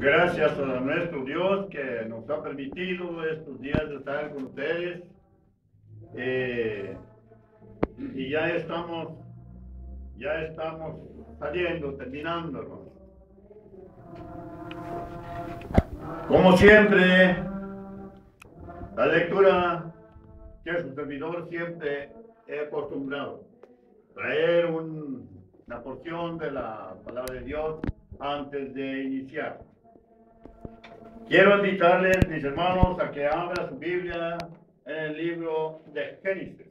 Gracias a nuestro Dios que nos ha permitido estos días de estar con ustedes. Y ya estamos saliendo, terminándonos. Como siempre, la lectura que su servidor siempre he acostumbrado, traer una porción de la palabra de Dios antes de iniciar. Quiero invitarles, mis hermanos, a que abran su Biblia en el libro de Génesis,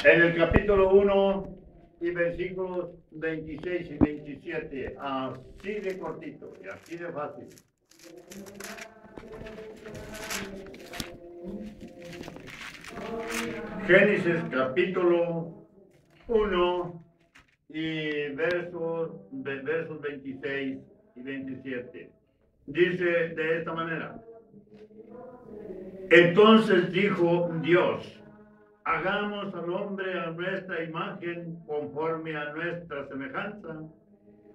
en el capítulo 1 y versículos 26 y 27, así de cortito y así de fácil. Génesis capítulo 1 y versos 26 y 27. Dice de esta manera: entonces dijo Dios: hagamos al hombre a nuestra imagen, conforme a nuestra semejanza,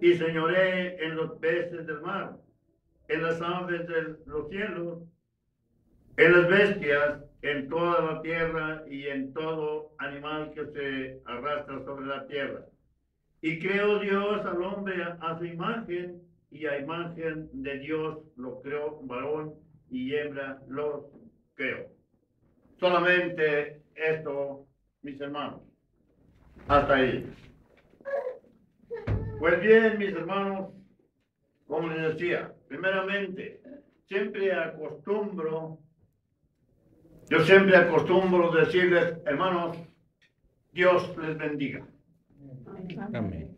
y señoree en los peces del mar, en las aves de los cielos, en las bestias, en toda la tierra y en todo animal que se arrastra sobre la tierra. Y creó Dios al hombre a su imagen, y a imagen de Dios lo creó, varón y hembra los creó. Solamente esto, mis hermanos. Hasta ahí. Pues bien, mis hermanos, como les decía, primeramente, yo siempre acostumbro decirles, hermanos, Dios les bendiga. Amén.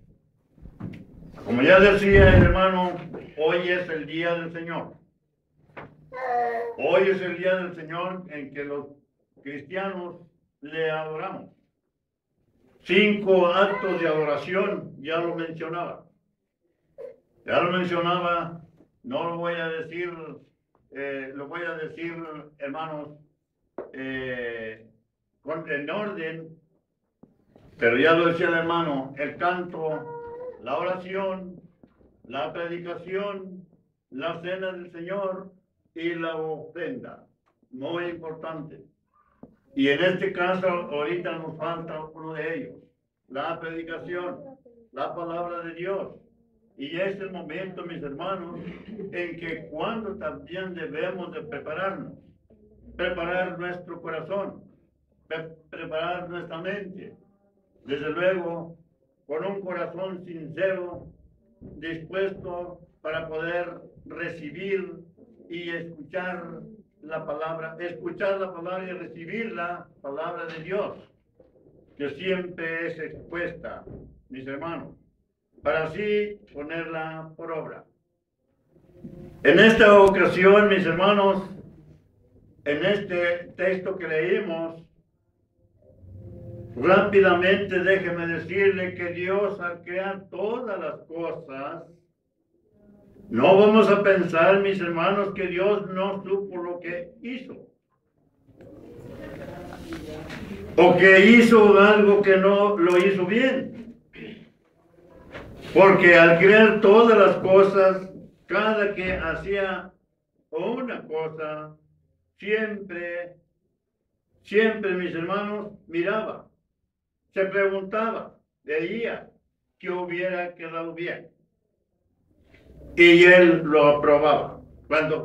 Como ya decía el hermano, hoy es el día del Señor. Hoy es el día del Señor en que los cristianos le adoramos. 5 actos de adoración, ya lo mencionaba. No lo voy a decir, hermanos, en orden, pero ya lo decía el hermano: el canto, la oración, la predicación, la cena del Señor y la ofrenda. Muy importante. Y en este caso, ahorita nos falta uno de ellos: la predicación, la palabra de Dios. Y es el momento, mis hermanos, en que cuando también debemos de preparar nuestro corazón, preparar nuestra mente, desde luego, con un corazón sincero, dispuesto para poder recibir y escuchar la palabra y recibir la palabra de Dios, que siempre es expuesta, mis hermanos, para así ponerla por obra. En esta ocasión, mis hermanos, en este texto que leímos, rápidamente déjeme decirle que Dios, al crear todas las cosas, no vamos a pensar, mis hermanos, que Dios no supo lo que hizo, o que hizo algo que no lo hizo bien. Porque al crear todas las cosas, cada que hacía una cosa, siempre, mis hermanos, miraba, se preguntaba, veía que hubiera quedado bien. Y él lo aprobaba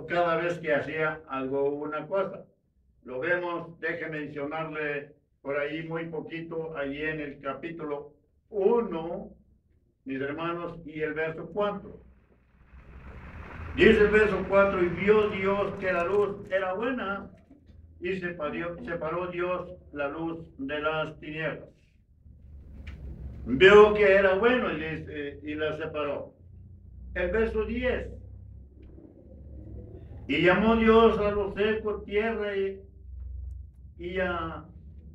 cada vez que hacía una cosa. Lo vemos, déjenme mencionarle por ahí muy poquito, ahí en el capítulo 1, mis hermanos, y el verso 4. Dice el verso 4: y vio Dios que la luz era buena, y separó Dios la luz de las tinieblas. Vio que era bueno y la separó. El verso 10: y llamó Dios a lo seco tierra, y a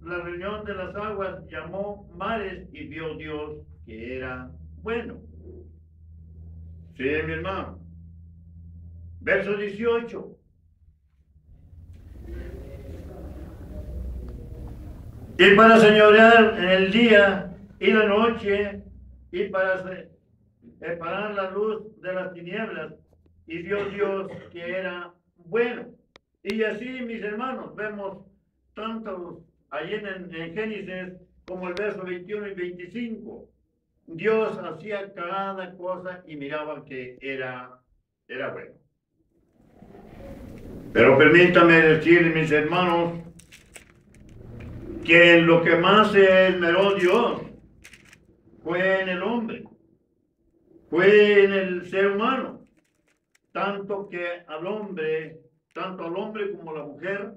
la reunión de las aguas llamó mares, y vio Dios que era bueno. Sí, mi hermano. Verso 18: y para señorear en el día y la noche, y para separar la luz de las tinieblas, y vio Dios que era bueno. Y así, mis hermanos, vemos tanto allí en Génesis como el verso 21 y 25. Dios hacía cada cosa y miraba que era bueno. Pero permítame decir, mis hermanos, que lo que más se esmeró Dios fue en el hombre, fue en el ser humano, tanto al hombre como a la mujer,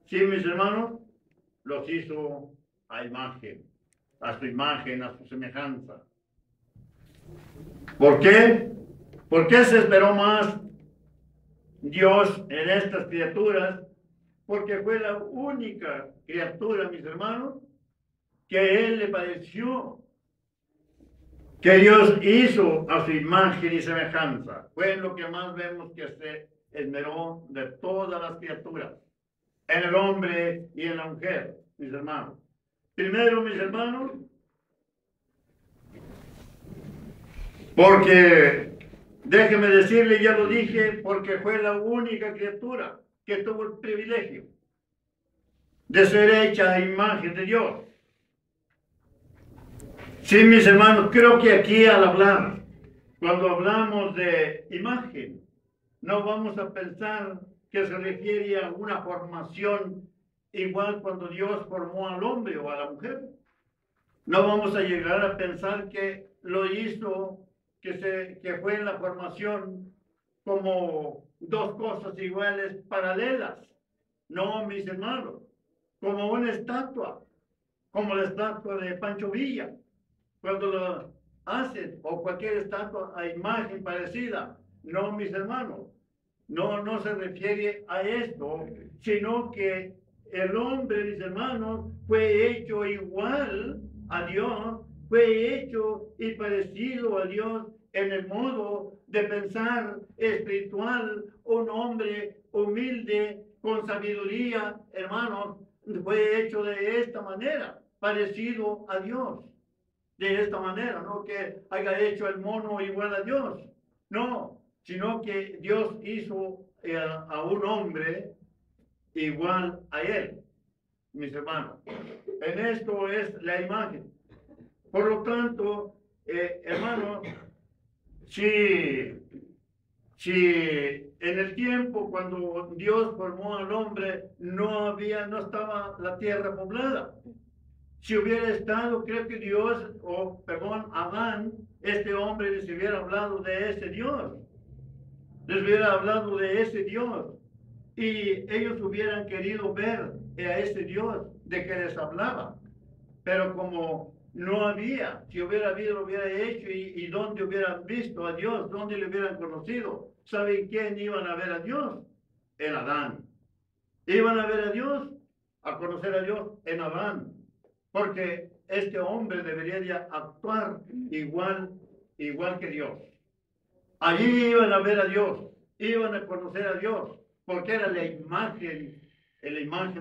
sí, mis hermanos, los hizo a su imagen, a su semejanza. ¿Por qué? ¿Por qué se esperó más Dios en estas criaturas? Porque fue la única criatura, mis hermanos, que a Él le pareció que Dios hizo a su imagen y semejanza. Fue lo que más vemos que se esmeró de todas las criaturas, en el hombre y en la mujer, mis hermanos. Primero, mis hermanos, porque, déjeme decirle, ya lo dije, porque fue la única criatura que tuvo el privilegio de ser hecha a imagen de Dios. Sí, mis hermanos, creo que aquí al hablar, cuando hablamos de imagen, no vamos a pensar que se refiere a una formación igual cuando Dios formó al hombre o a la mujer. No vamos a llegar a pensar que lo hizo, que fue en la formación como dos cosas iguales, paralelas. No, mis hermanos, como una estatua, como la estatua de Pancho Villa, cuando lo hacen, o cualquier estatua a imagen parecida. No, mis hermanos, no se refiere a esto, sino que el hombre, mis hermanos, fue hecho igual a Dios, fue hecho y parecido a Dios en el modo de pensar espiritual, un hombre humilde, con sabiduría, hermanos, fue hecho de esta manera, parecido a Dios. De esta manera, no que haya hecho el mono igual a Dios, no, sino que Dios hizo a un hombre igual a él, mis hermanos. En esto es la imagen. Por lo tanto, hermanos, si en el tiempo cuando Dios formó al hombre no estaba la tierra poblada. Si hubiera estado, creo que Adán, este hombre les hubiera hablado de ese Dios. Les hubiera hablado de ese Dios. Y ellos hubieran querido ver a ese Dios de que les hablaba. Pero como no había, si hubiera habido, lo hubiera hecho y dónde hubieran visto a Dios, dónde le hubieran conocido. ¿Saben quién iban a ver a Dios? En Adán. Iban a ver a Dios, a conocer a Dios en Adán. Porque este hombre debería de actuar igual que Dios. Allí iban a ver a Dios, iban a conocer a Dios, porque era la imagen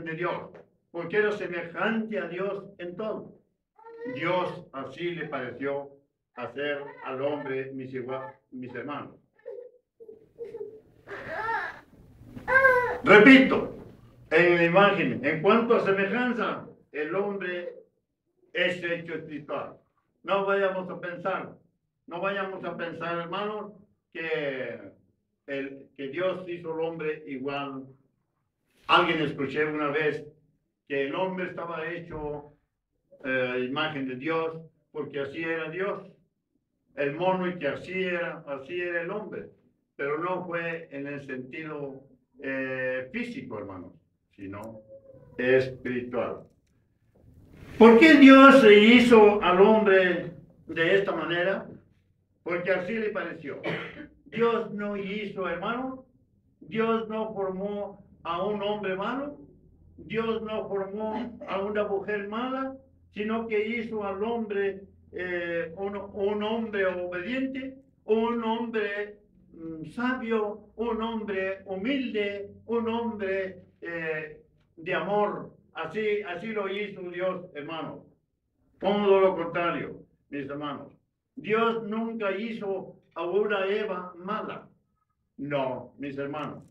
de Dios, porque era semejante a Dios en todo. Dios así le pareció hacer al hombre, mis hermanos. Repito, en la imagen, en cuanto a semejanza, el hombre es hecho espiritual. No vayamos a pensar, hermanos, que Dios hizo al hombre igual. Alguien escuché una vez que el hombre estaba hecho imagen de Dios porque así era Dios. El mono y que así era el hombre. Pero no fue en el sentido físico, hermanos, sino espiritual. ¿Por qué Dios se hizo al hombre de esta manera? Porque así le pareció. Dios no hizo, hermano, Dios no formó a un hombre malo, Dios no formó a una mujer mala, sino que hizo al hombre un hombre obediente, un hombre sabio, un hombre humilde, un hombre de amor. Así lo hizo Dios, hermanos. Todo lo contrario, mis hermanos. Dios nunca hizo a una Eva mala. No, mis hermanos.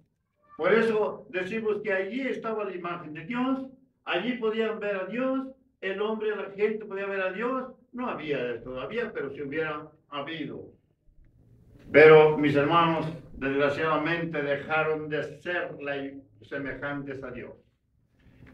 Por eso decimos que allí estaba la imagen de Dios, allí podían ver a Dios, el hombre, la gente podía ver a Dios. No había todavía, pero si hubiera habido. Pero mis hermanos, desgraciadamente dejaron de ser semejantes a Dios.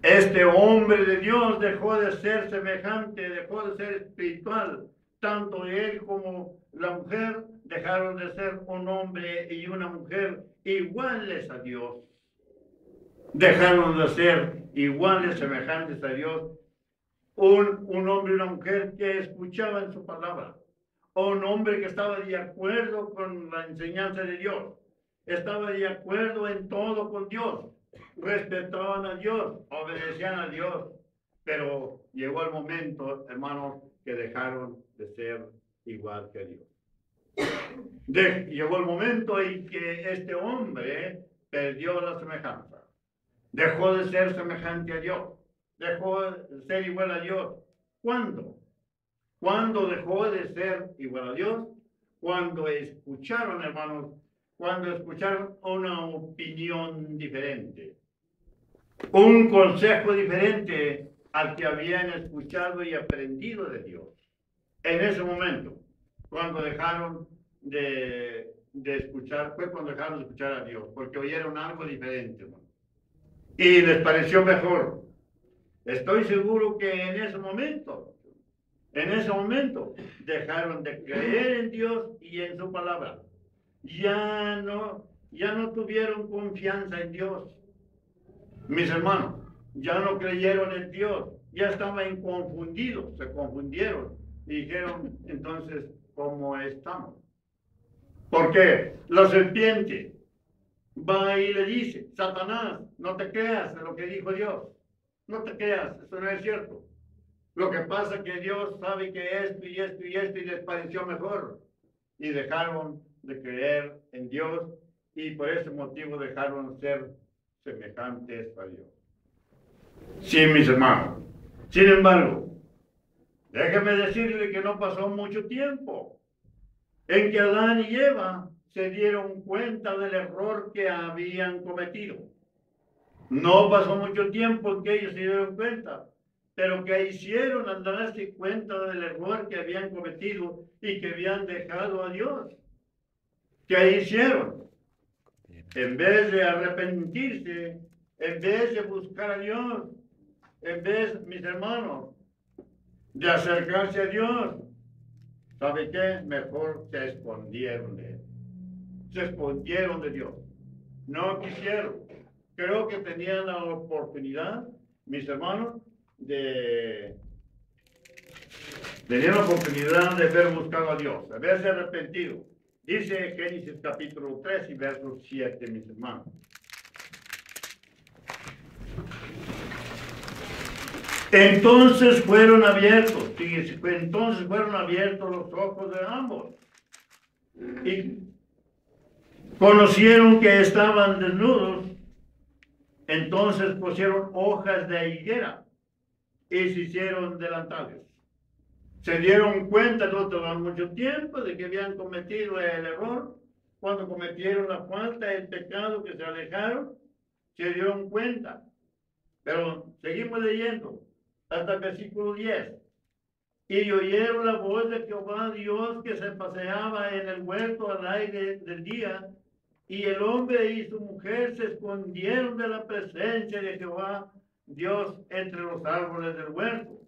Este hombre de Dios dejó de ser semejante, dejó de ser espiritual. Tanto él como la mujer dejaron de ser un hombre y una mujer iguales a Dios. Dejaron de ser iguales, semejantes a Dios. Un hombre y una mujer que escuchaban su palabra. Un hombre que estaba de acuerdo con la enseñanza de Dios. Estaba de acuerdo en todo con Dios. Respetaban a Dios, obedecían a Dios. Pero llegó el momento, hermanos, que dejaron de ser igual que Dios. Llegó el momento en que este hombre perdió la semejanza. Dejó de ser semejante a Dios. Dejó de ser igual a Dios. ¿Cuándo? ¿Cuándo dejó de ser igual a Dios? Cuando escucharon, hermanos, cuando escucharon una opinión diferente. Un consejo diferente al que habían escuchado y aprendido de Dios. En ese momento, cuando dejaron de escuchar, fue cuando dejaron de escuchar a Dios, porque oyeron algo diferente, hermano. Y les pareció mejor. Estoy seguro que en ese momento, dejaron de creer en Dios y en su palabra. Ya no tuvieron confianza en Dios. Mis hermanos, ya no creyeron en Dios, ya estaban confundidos, se confundieron y dijeron, entonces, ¿cómo estamos? Porque la serpiente va y le dice, Satanás, no te creas de lo que dijo Dios, no te creas, eso no es cierto. Lo que pasa es que Dios sabe que esto y esto y esto y les pareció mejor y dejaron de creer en Dios y por ese motivo dejaron ser semejantes a Dios. Sí, mis hermanos. Sin embargo, déjeme decirle que no pasó mucho tiempo en que Adán y Eva se dieron cuenta del error que habían cometido. No pasó mucho tiempo en que ellos se dieron cuenta, pero que hicieron al darse cuenta del error que habían cometido y que habían dejado a Dios. ¿Qué hicieron? En vez de arrepentirse, en vez de buscar a Dios, en vez, mis hermanos, de acercarse a Dios, ¿sabe qué? Mejor se escondieron de Él. Se escondieron de Dios. No quisieron. Creo que tenían la oportunidad, mis hermanos, tenían la oportunidad de haber buscado a Dios, de haberse arrepentido. Dice Génesis capítulo 3 y verso 7, mis hermanos. Entonces fueron abiertos, fíjense, entonces fueron abiertos los ojos de ambos. Y conocieron que estaban desnudos, entonces pusieron hojas de higuera y se hicieron delantales. Se dieron cuenta, no tomó mucho tiempo, de que habían cometido el error. Cuando cometieron la falta, el pecado, que se alejaron, se dieron cuenta. Pero seguimos leyendo hasta el versículo 10. Y oyeron la voz de Jehová Dios que se paseaba en el huerto al aire del día, y el hombre y su mujer se escondieron de la presencia de Jehová Dios entre los árboles del huerto.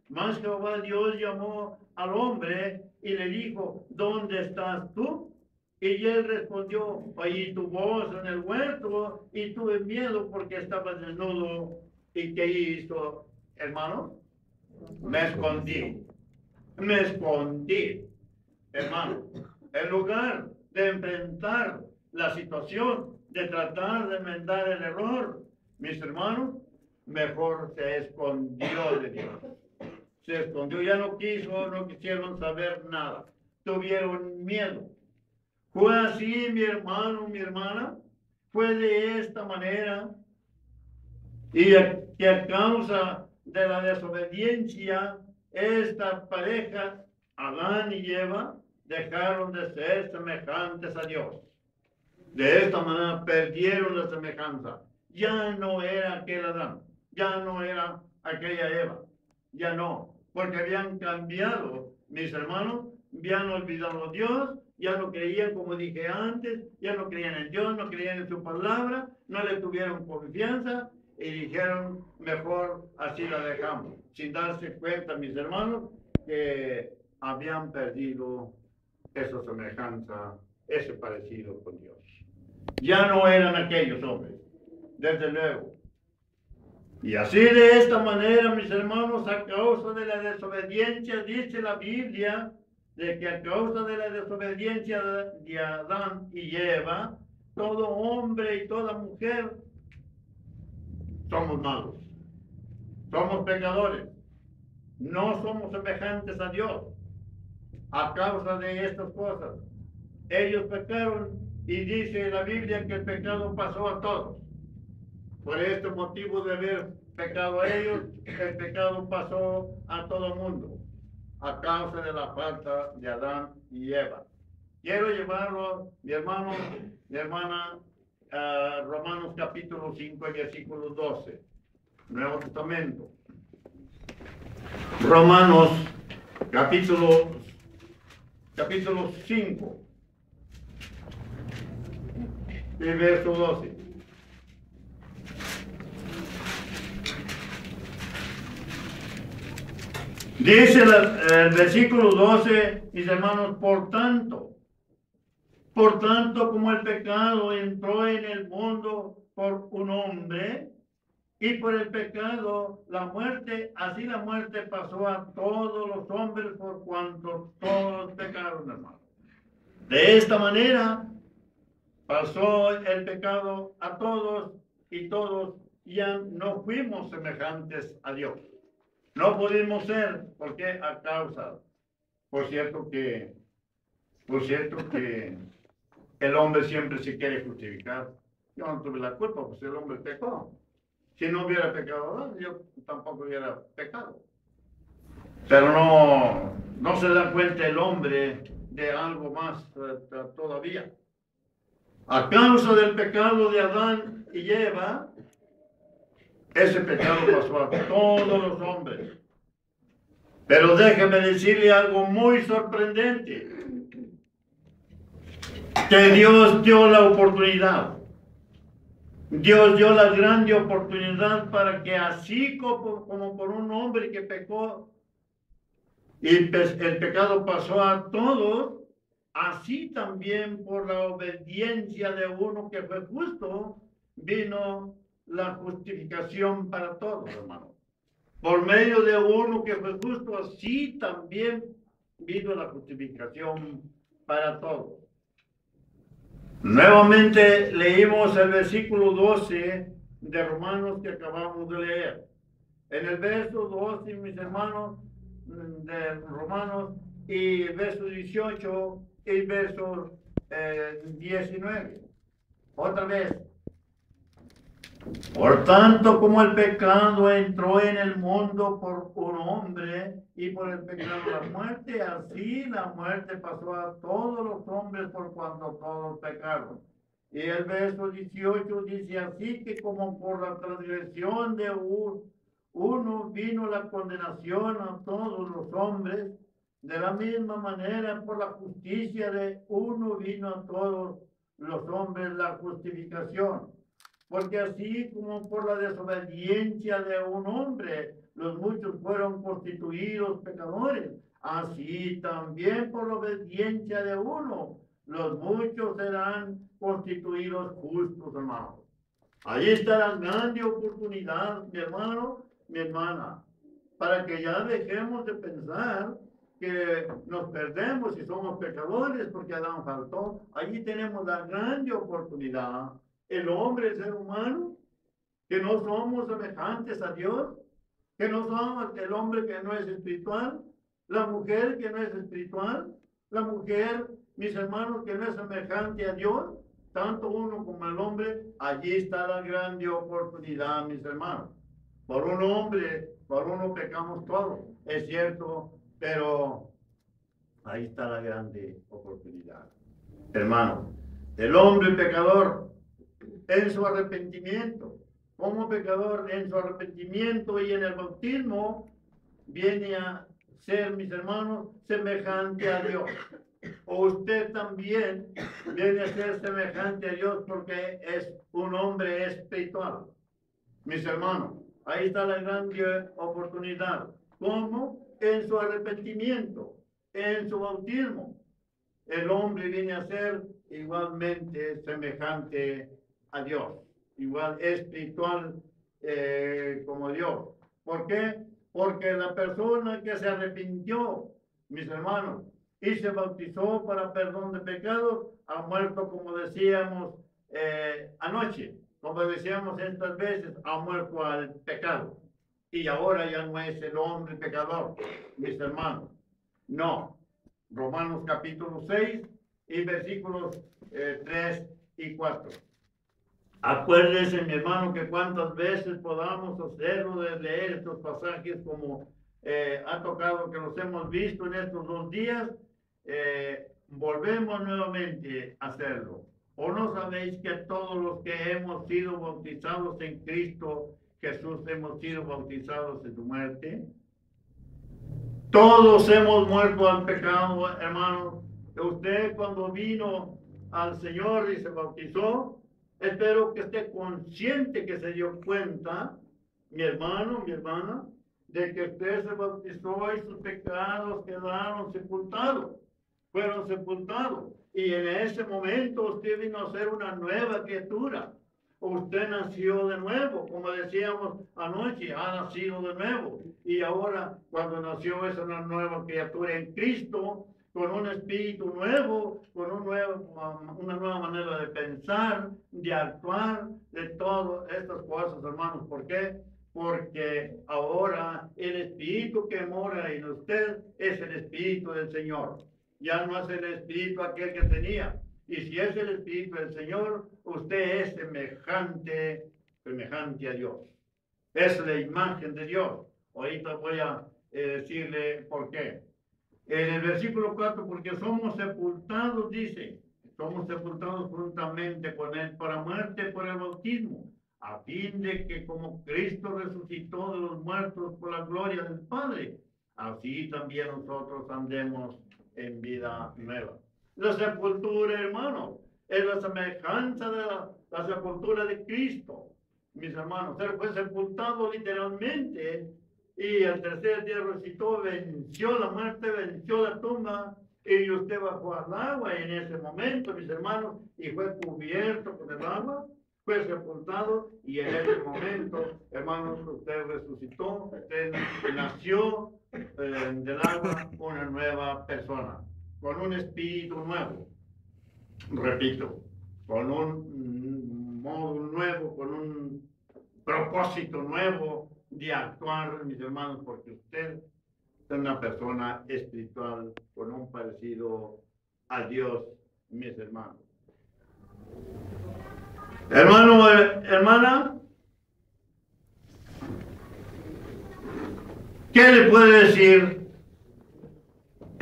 Mas Jehová Dios llamó al hombre y le dijo, ¿dónde estás tú? Y él respondió, oí tu voz en el huerto y tuve miedo porque estaba desnudo. ¿Y qué hizo, hermano? Me escondí. Me escondí, hermano. En lugar de enfrentar la situación, de tratar de enmendar el error, mis hermanos, mejor se escondió de Dios. Se escondió, ya no quisieron saber nada. Tuvieron miedo. Fue así, mi hermano, mi hermana. Fue de esta manera. Y que a causa de la desobediencia, esta pareja Adán y Eva dejaron de ser semejantes a Dios. De esta manera perdieron la semejanza. Ya no era aquel Adán, ya no era aquella Eva, ya no, porque habían cambiado, mis hermanos, habían olvidado a Dios, ya no creían, como dije antes, ya no creían en Dios, no creían en su palabra, no le tuvieron confianza y dijeron, mejor así la dejamos, sin darse cuenta, mis hermanos, que habían perdido esa semejanza, ese parecido con Dios. Ya no eran aquellos hombres, desde luego. Y así de esta manera, mis hermanos, a causa de la desobediencia, dice la Biblia, de que a causa de la desobediencia de Adán y Eva, todo hombre y toda mujer somos malos, somos pecadores, no somos semejantes a Dios. A causa de estas cosas, ellos pecaron y dice la Biblia que el pecado pasó a todos. Por este motivo de haber pecado a ellos, el pecado pasó a todo el mundo, a causa de la falta de Adán y Eva. Quiero llevarlo, mi hermano, mi hermana, a Romanos capítulo 5, versículo 12, Nuevo Testamento. Romanos capítulo 5 y verso 12. Dice el versículo 12, mis hermanos, por tanto, como el pecado entró en el mundo por un hombre, y por el pecado la muerte, así la muerte pasó a todos los hombres por cuanto todos pecaron, hermanos. De esta manera pasó el pecado a todos y todos ya no fuimos semejantes a Dios. No pudimos ser, porque a causa, por cierto que el hombre siempre se quiere justificar. Yo no tuve la culpa, pues el hombre pecó. Si no hubiera pecado, yo tampoco hubiera pecado. Pero no se da cuenta el hombre de algo más todavía. A causa del pecado de Adán y Eva, ese pecado pasó a todos los hombres. Pero déjeme decirle algo muy sorprendente. Que Dios dio la oportunidad. Dios dio la grande oportunidad para que así como por un hombre que pecó y el pecado pasó a todos, así también por la obediencia de uno que fue justo, vino la justificación para todos, hermano. Por medio de uno que fue justo, así también vino la justificación para todos. Nuevamente leímos el versículo 12 de Romanos que acabamos de leer. En el verso 12, mis hermanos, de Romanos, y verso 18 y verso 19. Otra vez. Por tanto, como el pecado entró en el mundo por un hombre y por el pecado la muerte, así la muerte pasó a todos los hombres por cuanto todos pecaron. Y el verso 18 dice, así que como por la transgresión de uno vino la condenación a todos los hombres, de la misma manera por la justicia de uno vino a todos los hombres la justificación. Porque así como por la desobediencia de un hombre, los muchos fueron constituidos pecadores, así también por la obediencia de uno, los muchos serán constituidos justos, hermanos. Ahí está la grande oportunidad, mi hermano, mi hermana, para que ya dejemos de pensar que nos perdemos si somos pecadores porque Adán faltó. Allí tenemos la grande oportunidad. El hombre, el ser humano, que no somos semejantes a Dios, que no somos el hombre que no es espiritual, la mujer que no es espiritual, la mujer, mis hermanos, que no es semejante a Dios, tanto uno como el hombre, allí está la grande oportunidad, mis hermanos. Por un hombre, por uno pecamos todos, es cierto, pero Ahí está la grande oportunidad. Hermano, el hombre pecador en su arrepentimiento, como pecador en su arrepentimiento y en el bautismo, viene a ser, mis hermanos, semejante a Dios. O usted también viene a ser semejante a Dios porque es un hombre espiritual. Mis hermanos, ahí está la gran oportunidad. ¿Cómo? En su arrepentimiento, en su bautismo. El hombre viene a ser igualmente semejante a Dios, igual espiritual como Dios. ¿Por qué? Porque la persona que se arrepintió, mis hermanos, y se bautizó para perdón de pecados, ha muerto, como decíamos anoche, como decíamos estas veces, ha muerto al pecado. Y ahora ya no es el hombre pecador, mis hermanos. No. Romanos capítulo 6 y versículos 3 y 4. Acuérdese, mi hermano, que cuantas veces podamos hacerlo de leer estos pasajes como ha tocado que los hemos visto en estos 2 días, volvemos nuevamente a hacerlo. ¿O no sabéis que todos los que hemos sido bautizados en Cristo Jesús hemos sido bautizados en su muerte? Todos hemos muerto al pecado, hermano. Usted cuando vino al Señor y se bautizó, espero que esté consciente, que se dio cuenta, mi hermano, mi hermana, de que usted se bautizó y sus pecados quedaron sepultados, fueron sepultados. Y en ese momento usted vino a ser una nueva criatura. Usted nació de nuevo, como decíamos anoche, ha nacido de nuevo. Y ahora, cuando nació, es una nueva criatura en Cristo, con un espíritu nuevo, con una nueva manera de pensar, de actuar, de todas estas cosas, hermanos. ¿Por qué? Porque ahora el espíritu que mora en usted es el espíritu del Señor. Ya no es el espíritu aquel que tenía. Y si es el Espíritu del Señor, usted es semejante a Dios. Es la imagen de Dios. Ahorita voy a decirle por qué. En el versículo 4, porque somos sepultados, dice, somos sepultados juntamente con Él para muerte por el bautismo, a fin de que como Cristo resucitó de los muertos por la gloria del Padre, así también nosotros andemos en vida nueva. La sepultura, hermano, es la semejanza de la sepultura de Cristo. Mis hermanos, Él fue sepultado literalmente y al tercer día resucitó, venció la muerte, venció la tumba y usted bajó al agua en ese momento, mis hermanos, y fue cubierto con el agua, fue sepultado y en ese momento, hermanos, usted resucitó, usted nació del agua una nueva persona, con un espíritu nuevo, repito, con un modo nuevo, con un propósito nuevo de actuar, mis hermanos, porque usted es una persona espiritual con un parecido a Dios, mis hermanos. Hermano, hermana, ¿qué le puede decir?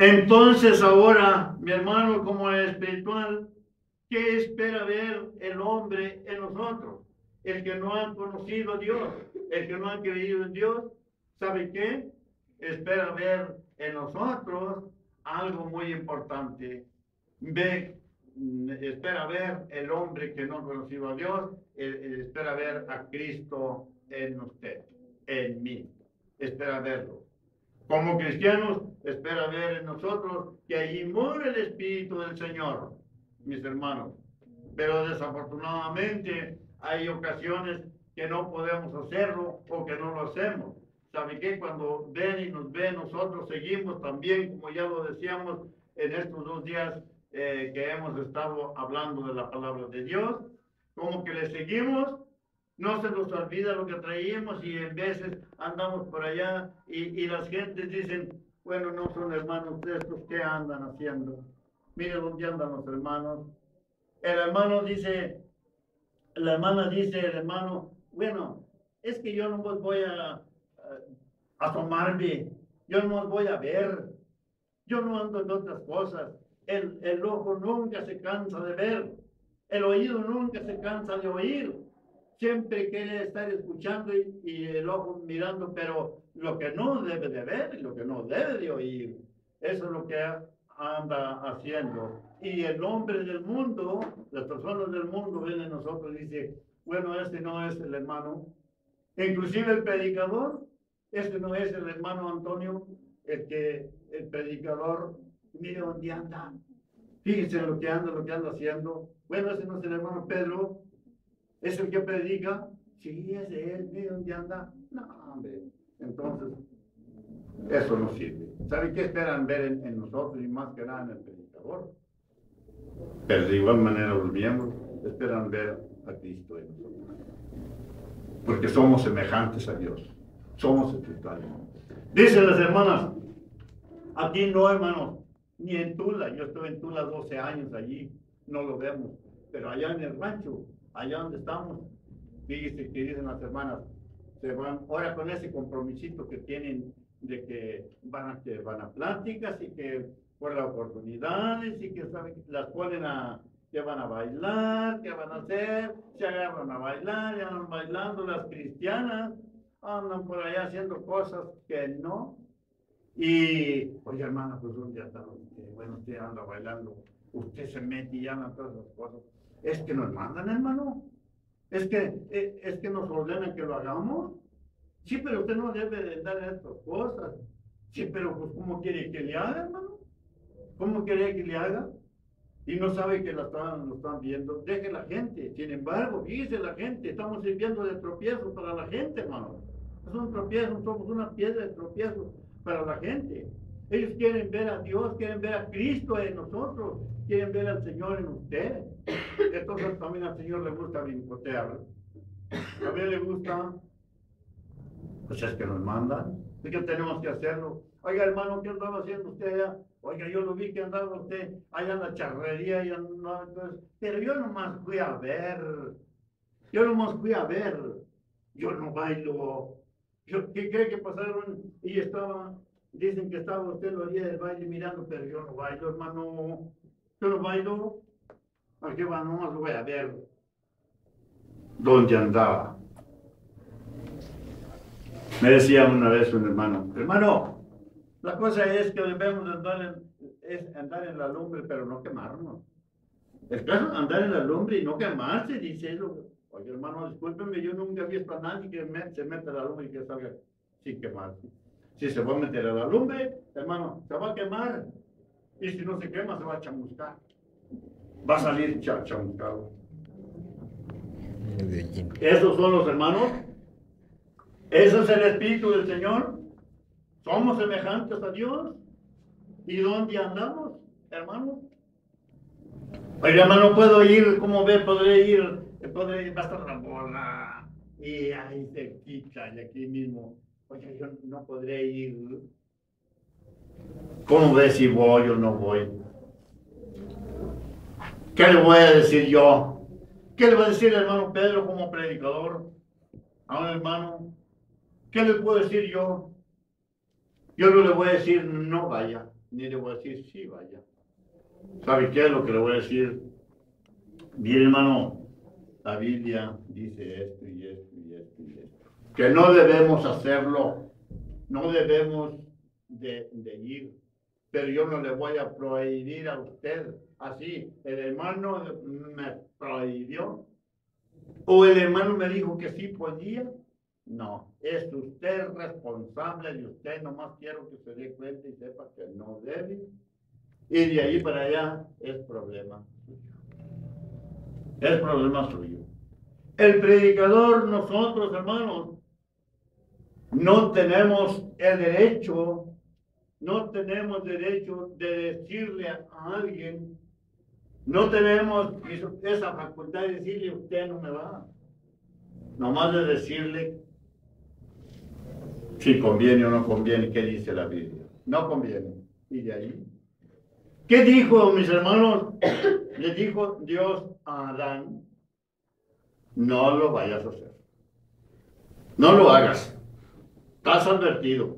Entonces ahora, mi hermano, como espiritual, ¿qué espera ver el hombre en nosotros? El que no ha conocido a Dios, el que no ha creído en Dios, ¿sabe qué? Espera ver en nosotros algo muy importante. Espera ver el hombre que no ha conocido a Dios, espera ver a Cristo en usted, en mí. Espera verlo. Como cristianos, espera ver en nosotros que allí mora el Espíritu del Señor, mis hermanos. Pero desafortunadamente hay ocasiones que no podemos hacerlo o que no lo hacemos. ¿Sabe qué? Cuando ven y nos ven, nosotros seguimos también, como ya lo decíamos en estos 2 días que hemos estado hablando de la palabra de Dios, como que le seguimos. No se nos olvida lo que traíamos y en veces andamos por allá y las gentes dicen, bueno, no son hermanos de estos, ¿qué andan haciendo? Mire dónde andan los hermanos. El hermano dice, la hermana dice, el hermano, bueno, es que yo no voy a asomarme, yo no voy a ver. Yo no ando en otras cosas. El ojo nunca se cansa de ver. El oído nunca se cansa de oír. Siempre quiere estar escuchando y el ojo mirando, pero lo que no debe de ver y lo que no debe de oír. Eso es lo que anda haciendo. Y el hombre del mundo, las personas del mundo ven en nosotros y dicen, bueno, este no es el hermano. Inclusive el predicador, este no es el hermano Antonio, el predicador, mire dónde anda. Fíjense lo que anda haciendo. Bueno, ese no es el hermano Pedro, es el que predica. Sí, es de él, mire dónde anda. No, hombre. Entonces, eso no sirve. ¿Saben qué esperan ver en nosotros y más que nada en el predicador? Pero de igual manera los miembros esperan ver a Cristo en nosotros. Porque somos semejantes a Dios. Somos espirituales. Dicen las hermanas, aquí no, hermanos, ni en Tula. Yo estuve en Tula 12 años allí, no lo vemos. Pero allá en el rancho, allá donde estamos, fíjense que dicen las hermanas, se van ahora con ese compromisito que tienen de que van a pláticas y que por las oportunidades y que saben, las ponen que van a bailar, que van a hacer, se agarran a bailar, y andan bailando las cristianas, andan por allá haciendo cosas que no. Y, oye hermana, pues un día está, bueno, usted anda bailando, usted se mete y anda todas esas cosas. Es que nos mandan, hermano. Es que nos ordenan que lo hagamos. Sí, pero usted no debe de dar estas cosas. Sí, pero pues ¿cómo quiere que le haga, hermano? ¿Cómo quiere que le haga? Y no sabe que lo están viendo. Deje la gente. Sin embargo, fíjese la gente. Estamos sirviendo de tropiezo para la gente, hermano. Es un tropiezo, somos una piedra de tropiezo para la gente. Ellos quieren ver a Dios, quieren ver a Cristo en nosotros, quieren ver al Señor en ustedes. Entonces también al Señor le gusta brincotear. También le gusta, pues es que nos mandan, es que tenemos que hacerlo. Oiga, hermano, ¿qué andaba haciendo usted allá? Oiga, yo lo vi que andaba usted allá en la charrería, y no, entonces, pero yo nomás fui a ver. Yo no bailo. ¿Qué cree que pasaron? Y dicen que estaba usted en la orilla del baile mirando, pero yo no bailo, hermano. Yo no bailo. ¿A qué va? Nomás lo voy a ver dónde andaba. Me decía una vez un hermano, la cosa es que debemos andar en la lumbre, pero no quemarnos. El caso es andar en la lumbre y no quemarse, dice eso. Oye, hermano, discúlpeme, yo nunca he visto a nadie que se meta a la lumbre y que salga sin quemarse. Si se va a meter a la lumbre, hermano, se va a quemar. Y si no se quema, se va a chamuscar. Va a salir chamuscado. Esos son los hermanos. Ese es el Espíritu del Señor. Somos semejantes a Dios. ¿Y dónde andamos, hermano? Oiga, hermano, puedo ir, ¿cómo ve? Podré ir, va a estar la bola. Y ahí se quita, y aquí mismo. Oiga, yo no podré ir. ¿Cómo ve si voy o no voy? ¿Qué le voy a decir yo? ¿Qué le va a decir el hermano Pedro como predicador a un hermano? ¿Qué le puedo decir yo? Yo no le voy a decir no vaya, ni le voy a decir sí vaya. ¿Sabe qué es lo que le voy a decir? Mire, hermano, la Biblia dice esto y esto y esto y esto. Que no debemos hacerlo, no debemos de ir. Pero yo no le voy a prohibir a usted. Así, el hermano me prohibió. O el hermano me dijo que sí podía. No, es usted responsable de usted. Nomás quiero que se dé cuenta y sepa que no debe. Y de ahí para allá es problema suyo. Es problema suyo. El predicador, nosotros, hermanos, no tenemos el derecho. No tenemos derecho de decirle a alguien, no tenemos esa facultad de decirle, usted no me va. Nomás de decirle si conviene o no conviene, qué dice la Biblia. No conviene. Y de ahí. ¿Qué dijo, mis hermanos? Le dijo Dios a Adán, no lo vayas a hacer. No lo hagas. Estás advertido.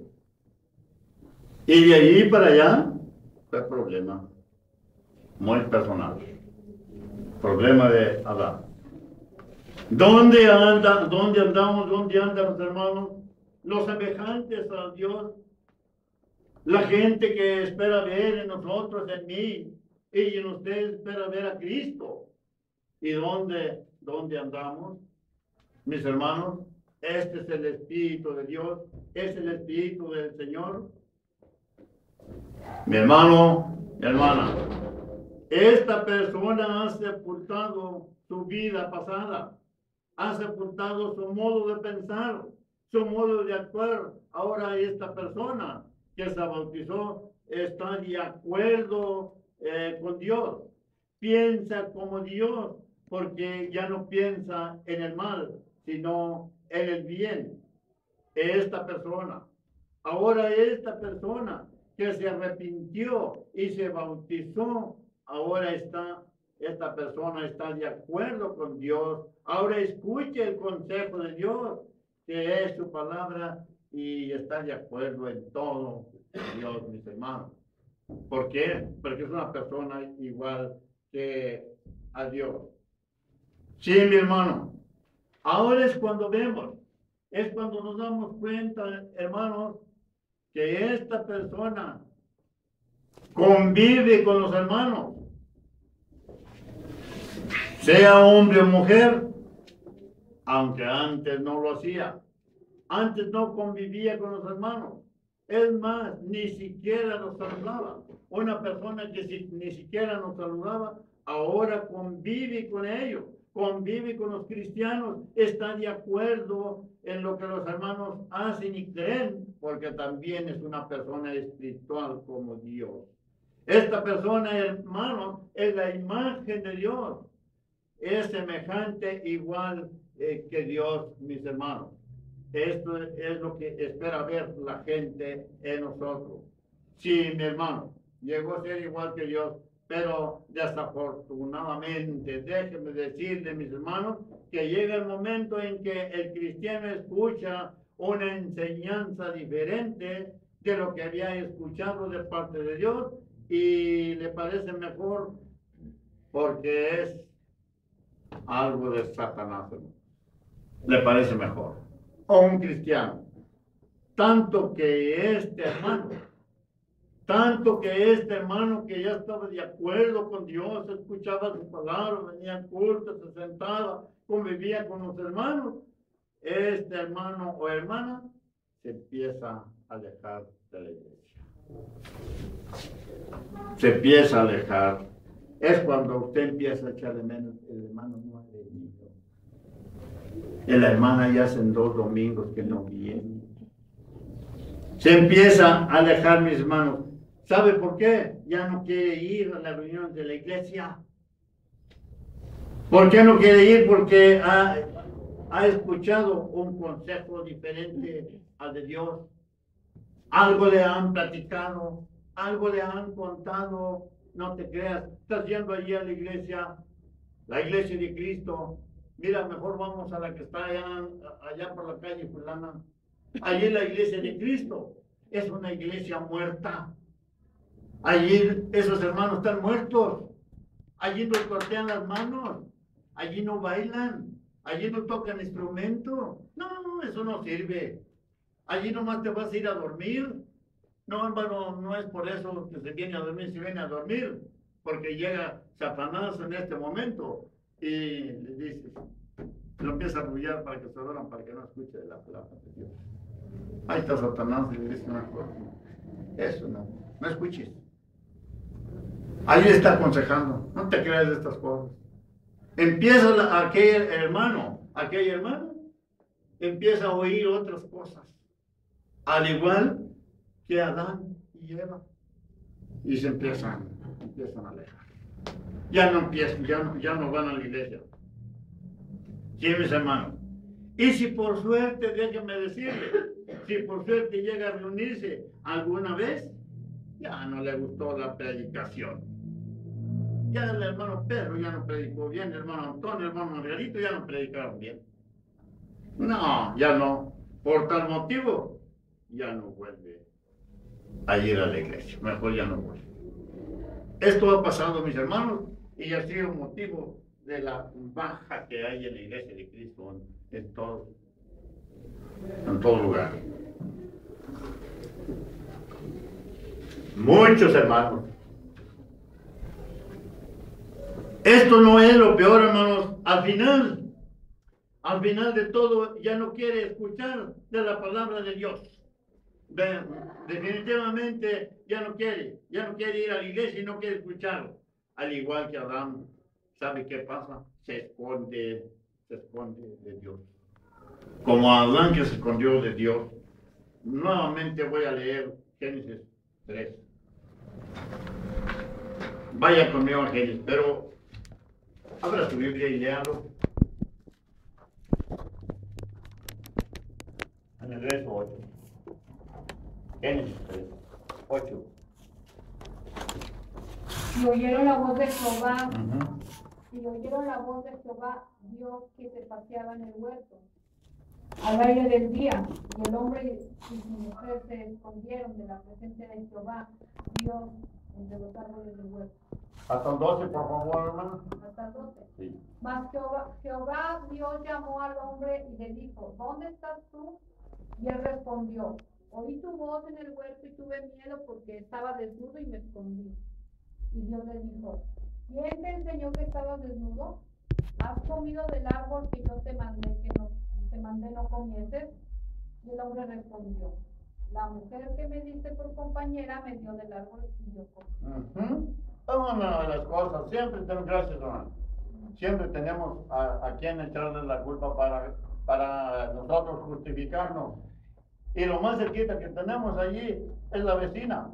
Y de ahí para allá, fue problema muy personal. Problema de Adán. ¿Dónde andamos? ¿Dónde andan los hermanos? Los semejantes a Dios. La gente que espera ver en nosotros, en mí, y en ustedes espera ver a Cristo. ¿Y dónde andamos? Mis hermanos, este es el Espíritu de Dios, es el Espíritu del Señor. Mi hermano, mi hermana, esta persona ha sepultado su vida pasada, ha sepultado su modo de pensar, su modo de actuar. Ahora esta persona que se bautizó está de acuerdo con Dios, piensa como Dios, porque ya no piensa en el mal, sino en el bien. Ahora esta persona que se arrepintió y se bautizó, ahora esta persona está de acuerdo con Dios. Ahora escucha el consejo de Dios, que es su palabra, y está de acuerdo en todo Dios, mis hermanos. ¿Por qué? Porque es una persona igual que a Dios. Sí, mi hermano. Ahora es cuando vemos, es cuando nos damos cuenta, hermanos, que esta persona convive con los hermanos, sea hombre o mujer, aunque antes no lo hacía. Antes no convivía con los hermanos. Es más, ni siquiera nos saludaba. Una persona que ni siquiera nos saludaba, ahora convive con ellos, convive con los cristianos, está de acuerdo en lo que los hermanos hacen y creen, porque también es una persona espiritual como Dios. Esta persona, hermanos, es la imagen de Dios. Es semejante igual que Dios, mis hermanos. Esto es lo que espera ver la gente en nosotros. Sí, mi hermano, llegó a ser igual que Dios, pero desafortunadamente, déjenme decirle, mis hermanos, que llega el momento en que el cristiano escucha una enseñanza diferente de lo que había escuchado de parte de Dios y le parece mejor porque es algo de Satanás. Le parece mejor. O un cristiano. Tanto que este hermano que ya estaba de acuerdo con Dios, escuchaba su palabra, venía al culto, se sentaba, convivía con los hermanos, este hermano o hermana se empieza a alejar de la iglesia. Se empieza a alejar. Es cuando usted empieza a echar de menos, el hermano no ha venido. Y la hermana ya hacen 2 domingos que no viene. Se empieza a alejar, mis hermanos. ¿Sabe por qué? Ya no quiere ir a la reunión de la iglesia. ¿Por qué no quiere ir? Porque ha escuchado un consejo diferente al de Dios. Algo le han platicado, algo le han contado. No te creas, estás yendo allí a la iglesia de Cristo. Mira, mejor vamos a la que está allá por la calle fulana. Allí la iglesia de Cristo es una iglesia muerta. Allí esos hermanos están muertos. Allí no cortean las manos. Allí no bailan. Allí no tocan instrumento. No, eso no sirve. Allí nomás te vas a ir a dormir. No, hermano, no es por eso que se viene a dormir, se viene a dormir. Porque llega Satanás en este momento y le dice, lo empieza a arrullar para que se adoran, para que no escuche la palabra de Dios. Ahí está Satanás y le dice una cosa. Eso no escuches. Ahí está aconsejando, no te creas de estas cosas. Empieza aquel hermano, aquella hermana, empieza a oír otras cosas. Al igual que Adán y Eva. Y se empiezan a alejar. Ya no van a la iglesia. Sí, mis hermanos. Y si por suerte, déjenme decirle, si por suerte llega a reunirse alguna vez, ya no le gustó la predicación. Ya el hermano Pedro ya no predicó bien, el hermano Antonio, el hermano Margarito ya no predicaron bien. No, ya no. Por tal motivo, ya no vuelve a ir a la iglesia. Mejor ya no vuelve. Esto ha pasado, mis hermanos, y ha sido motivo de la baja que hay en la iglesia de Cristo en todo lugar. Muchos hermanos. Esto no es lo peor, hermanos. Al final de todo, ya no quiere escuchar de la palabra de Dios. Definitivamente ya no quiere ir a la iglesia y no quiere escuchar. Al igual que Adán, ¿sabe qué pasa? Se esconde de Dios. Como Adán que se escondió de Dios. Nuevamente voy a leer Génesis 3. Vaya conmigo a Génesis, pero abra su Biblia y léalo. En el verso 8. Génesis 3, 8. Y oyeron la voz de Jehová, Uh-huh. y oyeron la voz de Jehová, Dios que se paseaba en el huerto, al aire del día, y el hombre y su mujer se escondieron de la presencia de Jehová, Dios, entre los árboles del huerto. Hasta el 12, por favor, hermano. Hasta el 12. Sí. Mas Jehová Dios llamó al hombre y le dijo, ¿dónde estás tú? Y él respondió, oí tu voz en el huerto y tuve miedo porque estaba desnudo y me escondí. Y Dios le dijo, ¿quién te enseñó que estabas desnudo? ¿Has comido del árbol que yo te mandé no comieses? Y el hombre respondió, la mujer que me diste por compañera me dio del árbol y yo comí. Una de las cosas, siempre tenemos, gracias, hermano. Siempre tenemos a quien echarle la culpa para nosotros justificarnos. Y lo más cerquita que tenemos allí es la vecina.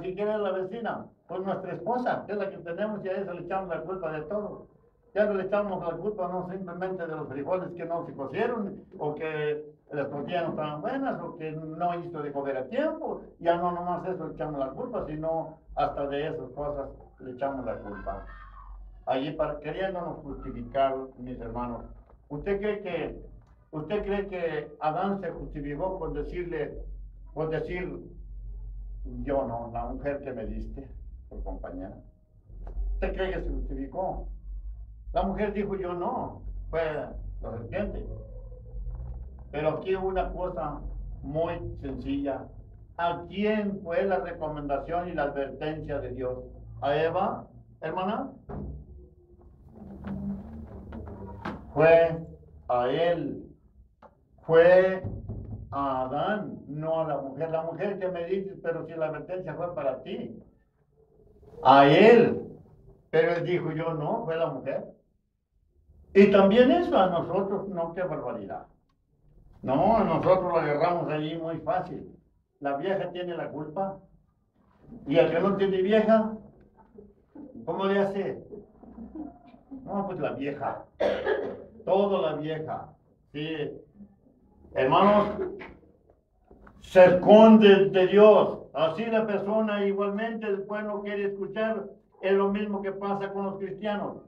¿Quién es la vecina? Pues nuestra esposa, que es la que tenemos, y a esa le echamos la culpa de todo. Ya no le echamos la culpa no simplemente de los frijoles que no se cocieron, o que las tortillas no estaban buenas, o que no hizo de comer a tiempo. Ya no nomás eso le echamos la culpa, sino hasta de esas cosas le echamos la culpa. Allí queriéndonos justificar, mis hermanos. ¿Usted cree que Adán se justificó por decir, yo no, la mujer que me diste por compañera? ¿Usted cree que se justificó? La mujer dijo, yo no, fue la serpiente. Pero aquí hubo una cosa muy sencilla. ¿A quién fue la recomendación y la advertencia de Dios? ¿A Eva, hermana? Fue a él. Fue a Adán, no a la mujer. La mujer que me dices, pero si la advertencia fue para ti. A él. Pero él dijo, yo no, fue la mujer. Y también eso a nosotros, no, qué barbaridad. No, nosotros lo agarramos allí muy fácil. La vieja tiene la culpa. Y el que no tiene vieja, ¿cómo le hace? No, pues la vieja. Todo la vieja. Sí. Hermanos, se esconde de Dios. Así la persona igualmente después no quiere escuchar. Es lo mismo que pasa con los cristianos.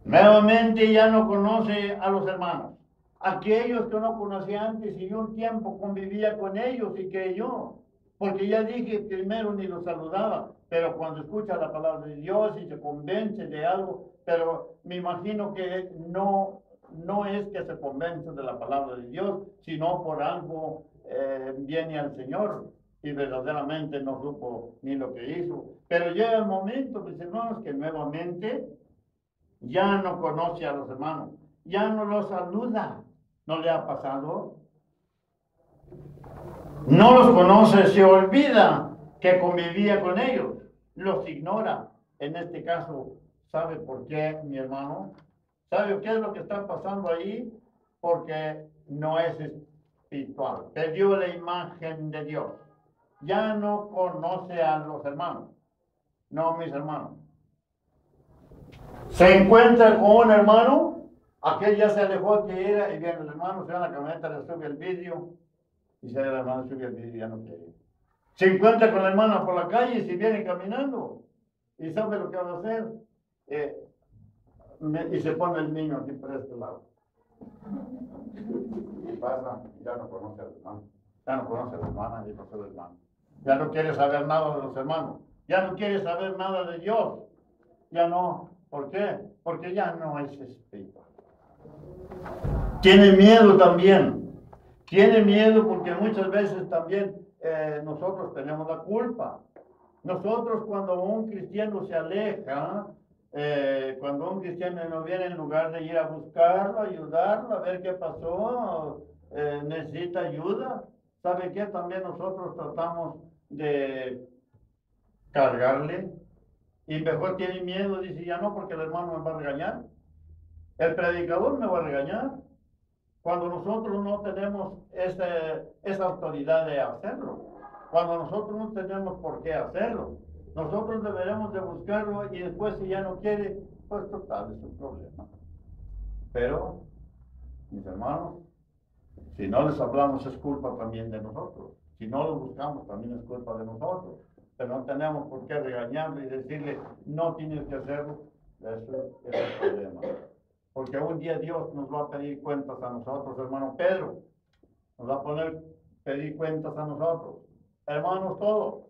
Nuevamente ya no conoce a los hermanos. Aquellos que no conocía antes y un tiempo convivía con ellos y creyó. Porque ya dije, primero ni los saludaba, pero cuando escucha la palabra de Dios y se convence de algo, pero me imagino que no es que se convence de la palabra de Dios, sino por algo viene al Señor y verdaderamente no supo ni lo que hizo. Pero llega el momento, mis hermanos, que nuevamente ya no conoce a los hermanos, ya no los saluda. ¿No le ha pasado? No los conoce, se olvida que convivía con ellos, los ignora. En este caso, ¿sabe por qué, mi hermano? ¿Sabe qué es lo que está pasando ahí? Porque no es espiritual, perdió la imagen de Dios. Ya no conoce a los hermanos. No, mis hermanos. Se encuentra con un hermano, aquel ya se alejó que era, y viene el hermano, se va a la camioneta, le sube el vidrio, y se el hermano sube el vidrio y ya no quiere. Se encuentra con la hermana por la calle y se viene caminando, y sabe lo que va a hacer, y se pone el niño aquí por este lado. Y pasa, ya no conoce al hermano, ya no conoce a la hermana, y pasó el hermano. Ya no quiere saber nada de los hermanos. Ya no quiere saber nada de Dios. Ya no. ¿Por qué? Porque ya no es espiritual. Tiene miedo también. Tiene miedo porque muchas veces también nosotros tenemos la culpa. Nosotros cuando un cristiano se aleja, cuando un cristiano no viene, en lugar de ir a buscarlo, ayudarlo, a ver qué pasó, necesita ayuda, ¿sabe qué? También nosotros tratamos de cargarle y mejor tiene miedo, dice ya no, porque el hermano me va a regañar, el predicador me va a regañar, cuando nosotros no tenemos esa autoridad de hacerlo, cuando nosotros no tenemos por qué hacerlo. Nosotros deberemos de buscarlo y después si ya no quiere, pues total, es un problema. Pero, mis hermanos, si no les hablamos es culpa también de nosotros. Si no lo buscamos también es culpa de nosotros. Pero no tenemos por qué regañarle y decirle, no tienes que hacerlo. Eso es el problema. Porque un día Dios nos va a pedir cuentas a nosotros, hermano Pedro. Nos va a pedir cuentas a nosotros. Hermanos todos.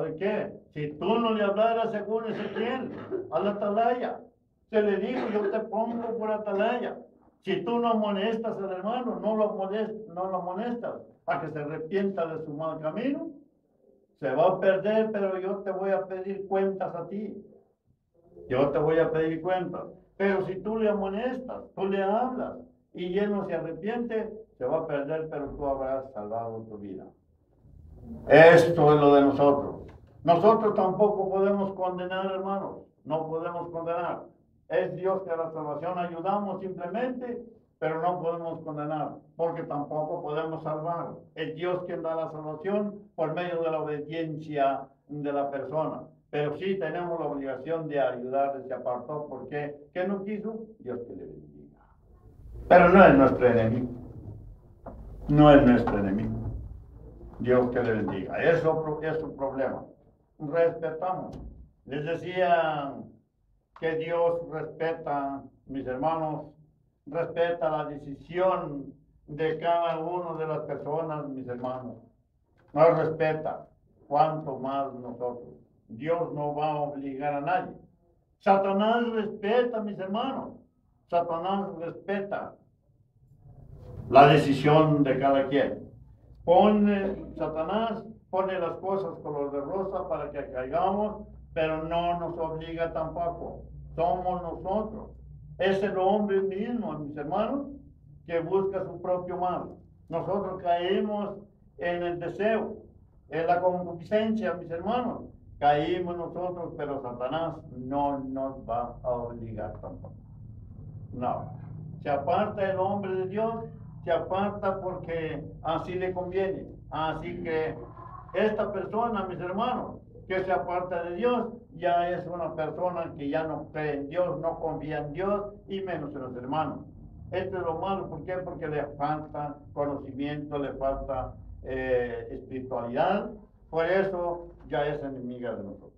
¿De qué? Si tú no le hablaras según Ezequiel, a la atalaya, se le dijo, yo te pongo por atalaya. Si tú no amonestas al hermano, no lo amonestas a que se arrepienta de su mal camino, se va a perder, pero yo te voy a pedir cuentas a ti. Yo te voy a pedir cuentas. Pero si tú le amonestas, tú le hablas y él no se arrepiente, se va a perder, pero tú habrás salvado tu vida. Esto es lo de nosotros. Nosotros tampoco podemos condenar, hermanos. No podemos condenar. Es Dios que a la salvación ayudamos simplemente, pero no podemos condenar, porque tampoco podemos salvar. Es Dios quien da la salvación por medio de la obediencia de la persona. Pero sí tenemos la obligación de ayudarle. Se apartó porque, ¿qué no quiso? Dios que le bendiga. Pero no es nuestro enemigo. No es nuestro enemigo. Dios que le bendiga. Eso es un problema. Respetamos. Les decía que Dios respeta, mis hermanos, respeta la decisión de cada una de las personas, mis hermanos. Nos respeta. Cuanto más nosotros. Dios no va a obligar a nadie. Satanás respeta, mis hermanos. Satanás respeta la decisión de cada quien. Satanás pone las cosas color de rosa para que caigamos, pero no nos obliga tampoco. Somos nosotros. Es el hombre mismo, mis hermanos, que busca su propio mal. Nosotros caímos en el deseo, en la concupiscencia, mis hermanos. Caímos nosotros, pero Satanás no nos va a obligar tampoco. No. Se aparta el hombre de Dios, se aparta porque así le conviene. Así que esta persona, mis hermanos, que se aparta de Dios, ya es una persona que ya no cree en Dios, no confía en Dios y menos en los hermanos. Esto es lo malo, ¿por qué? Porque le falta conocimiento, le falta espiritualidad, por eso ya es enemiga de nosotros.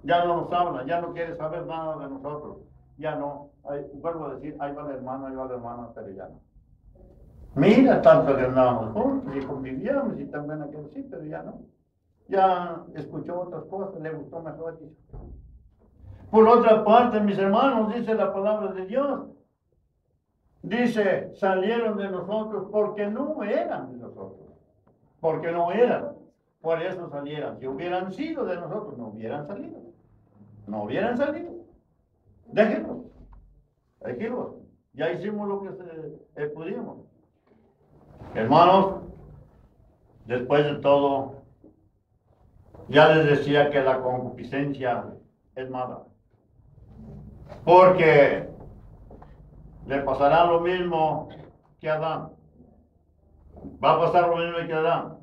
Ya no nos habla, ya no quiere saber nada de nosotros, ya no, vuelvo a decir, ahí va la hermana, pero ya no. Mira, tanto que andábamos juntos y convivíamos y también aquel sí, pero ya no. Ya escuchó otras cosas, le gustó mejor. Por otra parte, mis hermanos, dice la palabra de Dios, dice, salieron de nosotros porque no eran de nosotros, porque no eran, por eso salieron. Si hubieran sido de nosotros, no hubieran salido, no hubieran salido. Déjenlos, ya hicimos lo que pudimos. Hermanos, después de todo, ya les decía que la concupiscencia es mala. Porque le pasará lo mismo que a Adán. Va a pasar lo mismo que a Adán.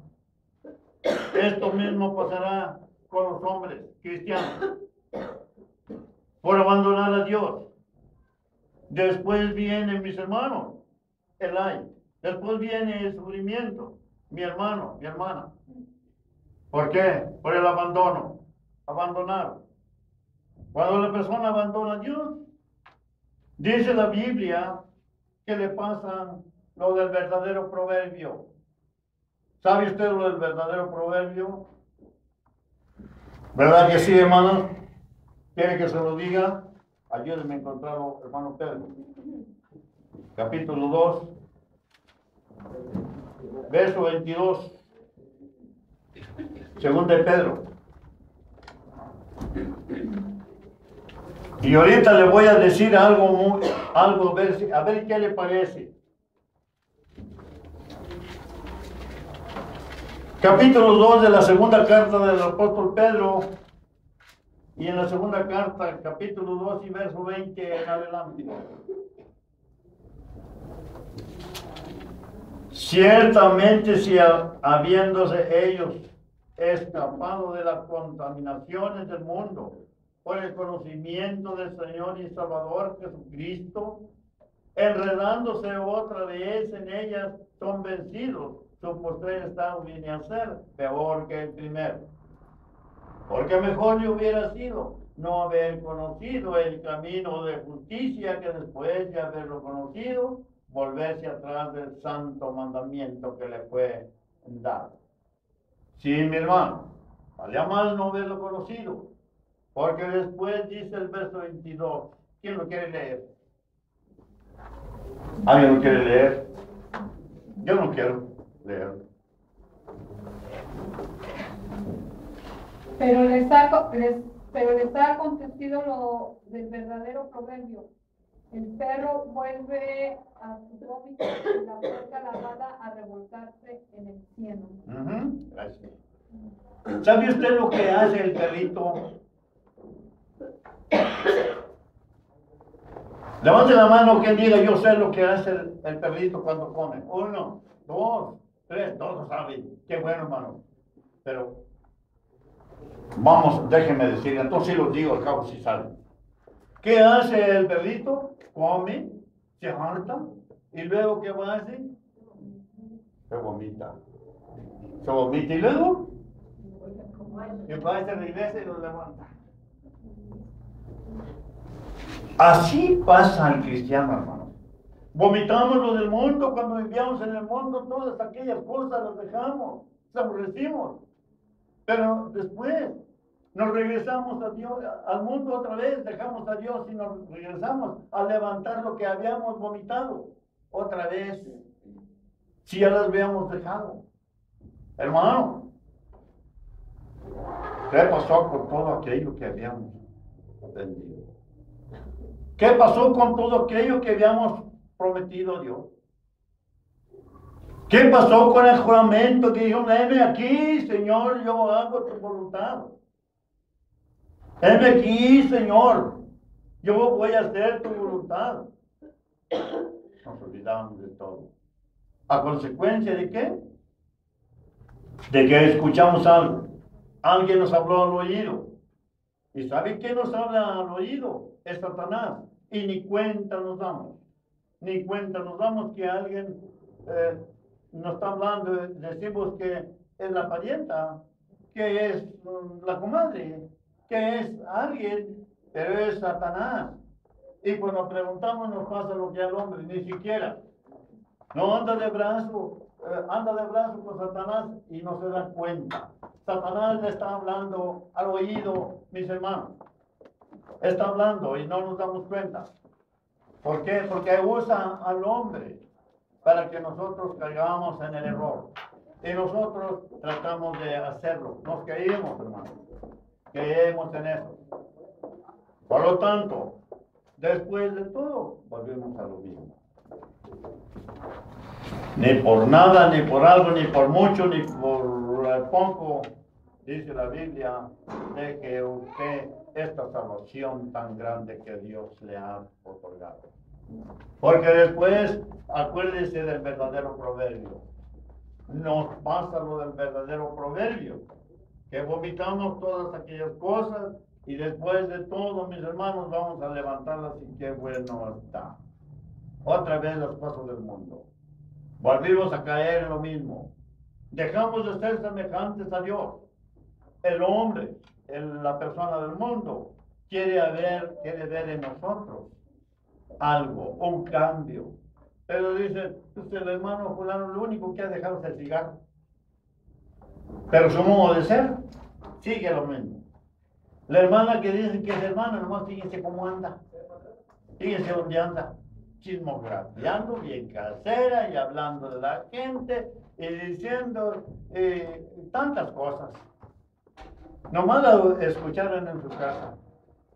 Esto mismo pasará con los hombres cristianos. Por abandonar a Dios. Después viene, mis hermanos, el ay. Después viene el sufrimiento. Mi hermano, mi hermana. ¿Por qué? Por el abandono. Abandonar. Cuando la persona abandona a Dios, dice la Biblia que le pasa lo del verdadero proverbio. ¿Sabe usted lo del verdadero proverbio? ¿Verdad que sí, hermano? ¿Quiere que se lo diga? Ayúdenme a encontrarlo, hermano Pedro. Capítulo 2, verso 22. Segunda de Pedro. Y ahorita le voy a decir algo, a ver qué le parece. Capítulo 2 de la segunda carta del apóstol Pedro. Y en la segunda carta, capítulo 2 y verso 20 en adelante. Ciertamente si habiéndose ellos escapado de las contaminaciones del mundo por el conocimiento del Señor y Salvador Jesucristo, enredándose otra vez en ellas, son vencidos. Su postrer estado viene a ser peor que el primero. Porque mejor le hubiera sido no haber conocido el camino de justicia que después de haberlo conocido, volverse atrás del santo mandamiento que le fue dado. Sí, mi hermano, valía más no haberlo conocido, porque después dice el verso 22. ¿Quién lo quiere leer? ¿Alguien lo quiere leer? Yo no quiero leer. Pero les ha acontecido lo del verdadero proverbio. El perro vuelve a su vómito y la puerca lavada a revolcarse en el cielo. Gracias. ¿Sabe usted lo que hace el perrito? Levante la mano quien diga, yo sé lo que hace el perrito cuando come. 1, 2, 3, todos saben. Qué bueno, hermano. Pero vamos, déjenme decir, entonces sí los digo, al cabo si saben. ¿Qué hace el perrito? Come, se harta, y luego ¿qué va a hacer? Se vomita. Se vomita y luego ¿qué va? Se regresa y lo levanta. Así pasa al cristiano, hermano. Vomitamos lo del mundo cuando vivíamos en el mundo, todas aquellas cosas las dejamos, las aborrecimos. Pero después nos regresamos a Dios, al mundo otra vez, dejamos a Dios y nos regresamos a levantar lo que habíamos vomitado otra vez, si ya las habíamos dejado. Hermano, ¿qué pasó con todo aquello que habíamos aprendido? ¿Qué pasó con todo aquello que habíamos prometido a Dios? ¿Qué pasó con el juramento que dijo, heme aquí, Señor, yo hago tu voluntad? Heme aquí, Señor, yo voy a hacer tu voluntad. Nos olvidamos de todo. ¿A consecuencia de qué? De que escuchamos algo. Alguien nos habló al oído. ¿Y sabe quién nos habla al oído? Es Satanás. Y ni cuenta nos damos. Ni cuenta nos damos que alguien nos está hablando. Decimos que es la parienta, que es la comadre, que es alguien, pero es Satanás. Y cuando preguntamos nos pasa lo que al hombre, ni siquiera. No anda de brazo con Satanás y no se da cuenta. Satanás le está hablando al oído, mis hermanos. Está hablando y no nos damos cuenta. ¿Por qué? Porque usa al hombre para que nosotros caigamos en el error. Y nosotros tratamos de hacerlo. Nos creímos, hermanos. Creemos en eso. Por lo tanto, después de todo, volvemos a lo mismo. Ni por nada, ni por algo, ni por mucho, ni por poco, dice la Biblia, de que usted esta salvación tan grande que Dios le ha otorgado. Porque después, acuérdese del verdadero proverbio. Nos pasa lo del verdadero proverbio, que vomitamos todas aquellas cosas y después de todo, mis hermanos, vamos a levantarlas y qué bueno está. Otra vez las cosas del mundo. Volvimos a caer en lo mismo. Dejamos de ser semejantes a Dios. El hombre, la persona del mundo, quiere ver en nosotros algo, un cambio. Pero dice, el hermano fulano lo único que ha dejado es el cigarro. Pero su modo de ser sigue lo mismo. La hermana que dice que es hermana, nomás fíjense cómo anda. Fíjense dónde anda. Chismografiando, bien casera y hablando de la gente y diciendo tantas cosas. Nomás la escucharon en su casa.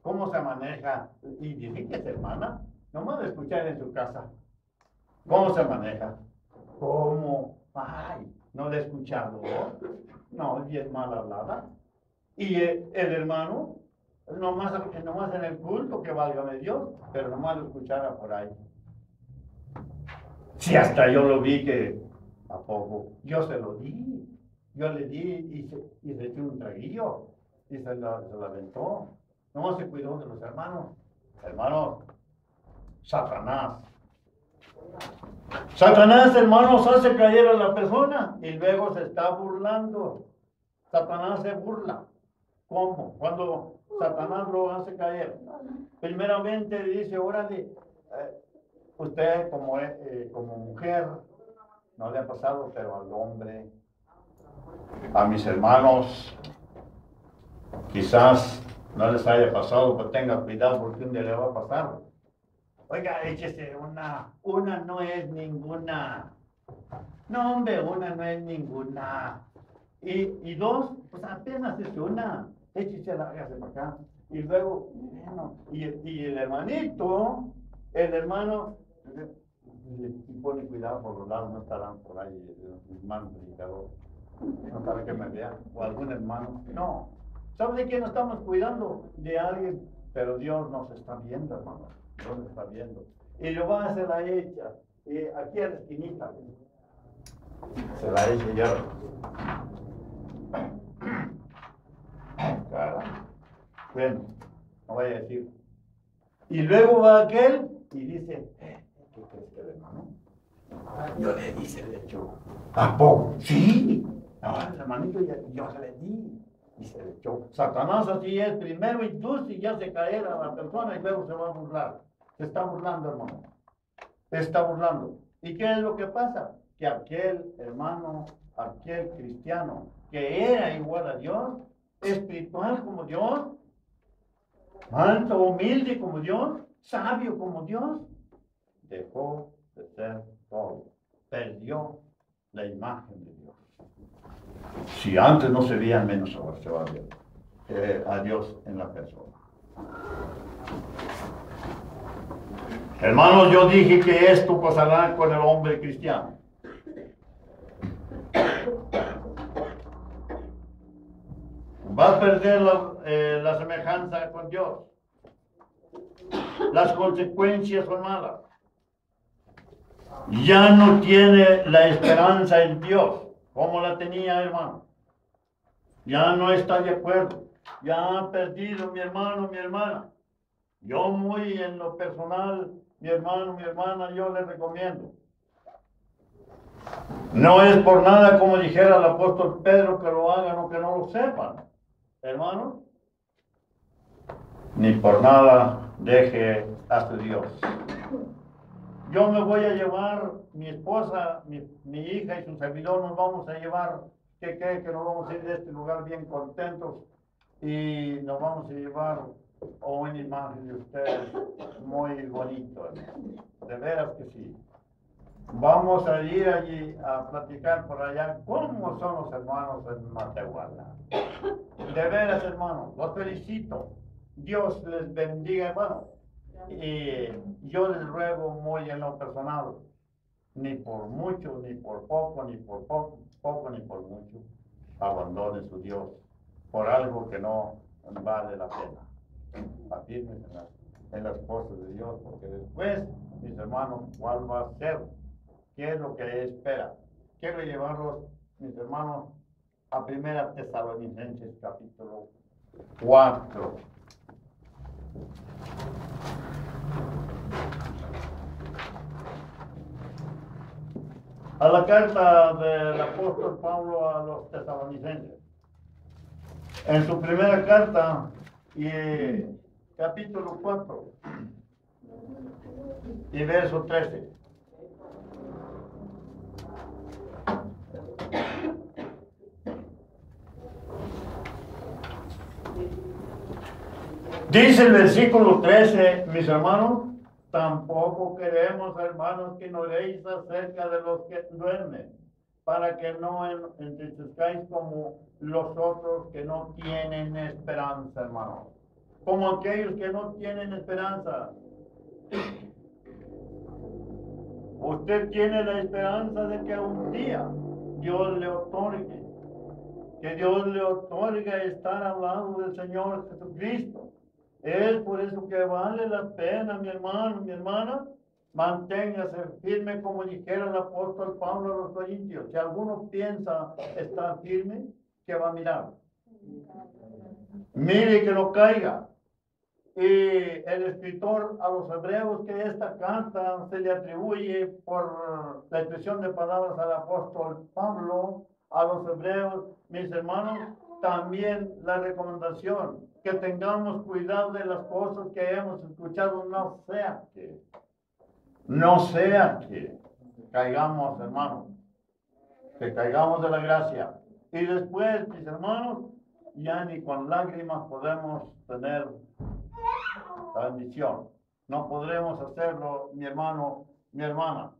¿Cómo se maneja? Y dice que es hermana. Nomás la escucharon en su casa. ¿Cómo se maneja? ¿Cómo? Ay, no la he escuchado. No, y es mal hablada. Y el hermano, nomás en el culto, que válgame Dios, pero nomás lo escuchara por ahí. Si hasta yo lo vi que, ¿a poco? Yo se lo di. Yo le di y se echó un traguillo y se la aventó. No se cuidó de los hermanos. Hermanos, Satanás. Satanás, hermanos, hace caer a la persona y luego se está burlando. Satanás se burla. ¿Cómo? Cuando Satanás lo hace caer. Primeramente dice, órale, usted como mujer, no le ha pasado, pero al hombre, a mis hermanos, quizás no les haya pasado, pero tenga cuidado porque un día le va a pasar. Oiga, échese una no es ninguna. No, hombre, una no es ninguna. Y dos, pues apenas es una. Échese la hágase para acá. Y luego, bueno, y el hermanito, el hermano, le pone cuidado por los lados, no estarán por ahí, mis manos predicadores. No sabe que me vean, o algún hermano. No. ¿Sabe de quién nos estamos cuidando? De alguien, pero Dios nos está viendo, hermano. Dios nos está viendo. Y lo va a hacer la hecha. Y aquí a la esquinita. Se la echa ya. Cara. Bueno, no voy a decir. Y luego va aquel y dice, ¿qué crees que hermano? Yo le di, se le echó. ¿A poco? Sí. No, el hermanito yo se le di. Y se le echó. Satanás así es, primero induce y ya se caerá a la persona y luego se va a burlar. Se está burlando, hermano. Se está burlando. ¿Y qué es lo que pasa? Que aquel hermano, aquel cristiano que era igual a Dios, espiritual como Dios, alto, humilde como Dios, sabio como Dios, dejó de ser todo. Perdió la imagen de Dios. Si antes no se veía, menos ahora se va a ver a Dios en la persona. Hermanos, yo dije que esto pasará con el hombre cristiano. Va a perder la semejanza con Dios. Las consecuencias son malas. Ya no tiene la esperanza en Dios como la tenía, hermano. Ya no está de acuerdo. Ya ha perdido mi hermano, mi hermana. Yo muy en lo personal, mi hermano, mi hermana, yo les recomiendo. No es por nada como dijera el apóstol Pedro que lo hagan o que no lo sepan. Hermano, ni por nada deje a su Dios. Yo me voy a llevar, mi esposa, mi hija y su servidor nos vamos a llevar, ¿qué cree que nos vamos a ir de este lugar bien contentos? Y nos vamos a llevar una imagen de ustedes muy bonito, de veras que sí. Vamos a ir allí a platicar por allá cómo son los hermanos en Matehuala. De veras, hermanos, los felicito. Dios les bendiga, hermano. Y yo les ruego muy en lo personal, ni por mucho, ni por poco, ni por poco, ni por mucho, abandone su Dios por algo que no vale la pena. Afírmense en las cosas de Dios, porque después, mis hermanos, ¿cuál va a ser? ¿Qué es lo que espera? Quiero llevarlos, mis hermanos, a 1 Tesalonicenses capítulo 4. A la carta del apóstol Pablo a los tesalonicenses. En su primera carta, capítulo 4, y verso 13. Dice el versículo 13, mis hermanos, tampoco queremos, hermanos, que ignoréis acerca de los que duermen, para que no entristezcáis como los otros que no tienen esperanza, hermanos. Como aquellos que no tienen esperanza. Usted tiene la esperanza de que un día Dios le otorgue, que Dios le otorgue estar al lado del Señor Jesucristo. Es por eso que vale la pena, mi hermano, mi hermana, manténgase firme, como dijera el apóstol Pablo a los Corintios. Si alguno piensa estar firme, que va a mirar. Mire que no caiga. Y el escritor a los hebreos, que esta carta se le atribuye por la expresión de palabras al apóstol Pablo a los hebreos, mis hermanos, también la recomendación que tengamos cuidado de las cosas que hemos escuchado, no sea que caigamos, hermanos, que caigamos de la gracia. Y después, mis hermanos, ya ni con lágrimas podemos tener la bendición. No podremos hacerlo, mi hermano, mi hermana.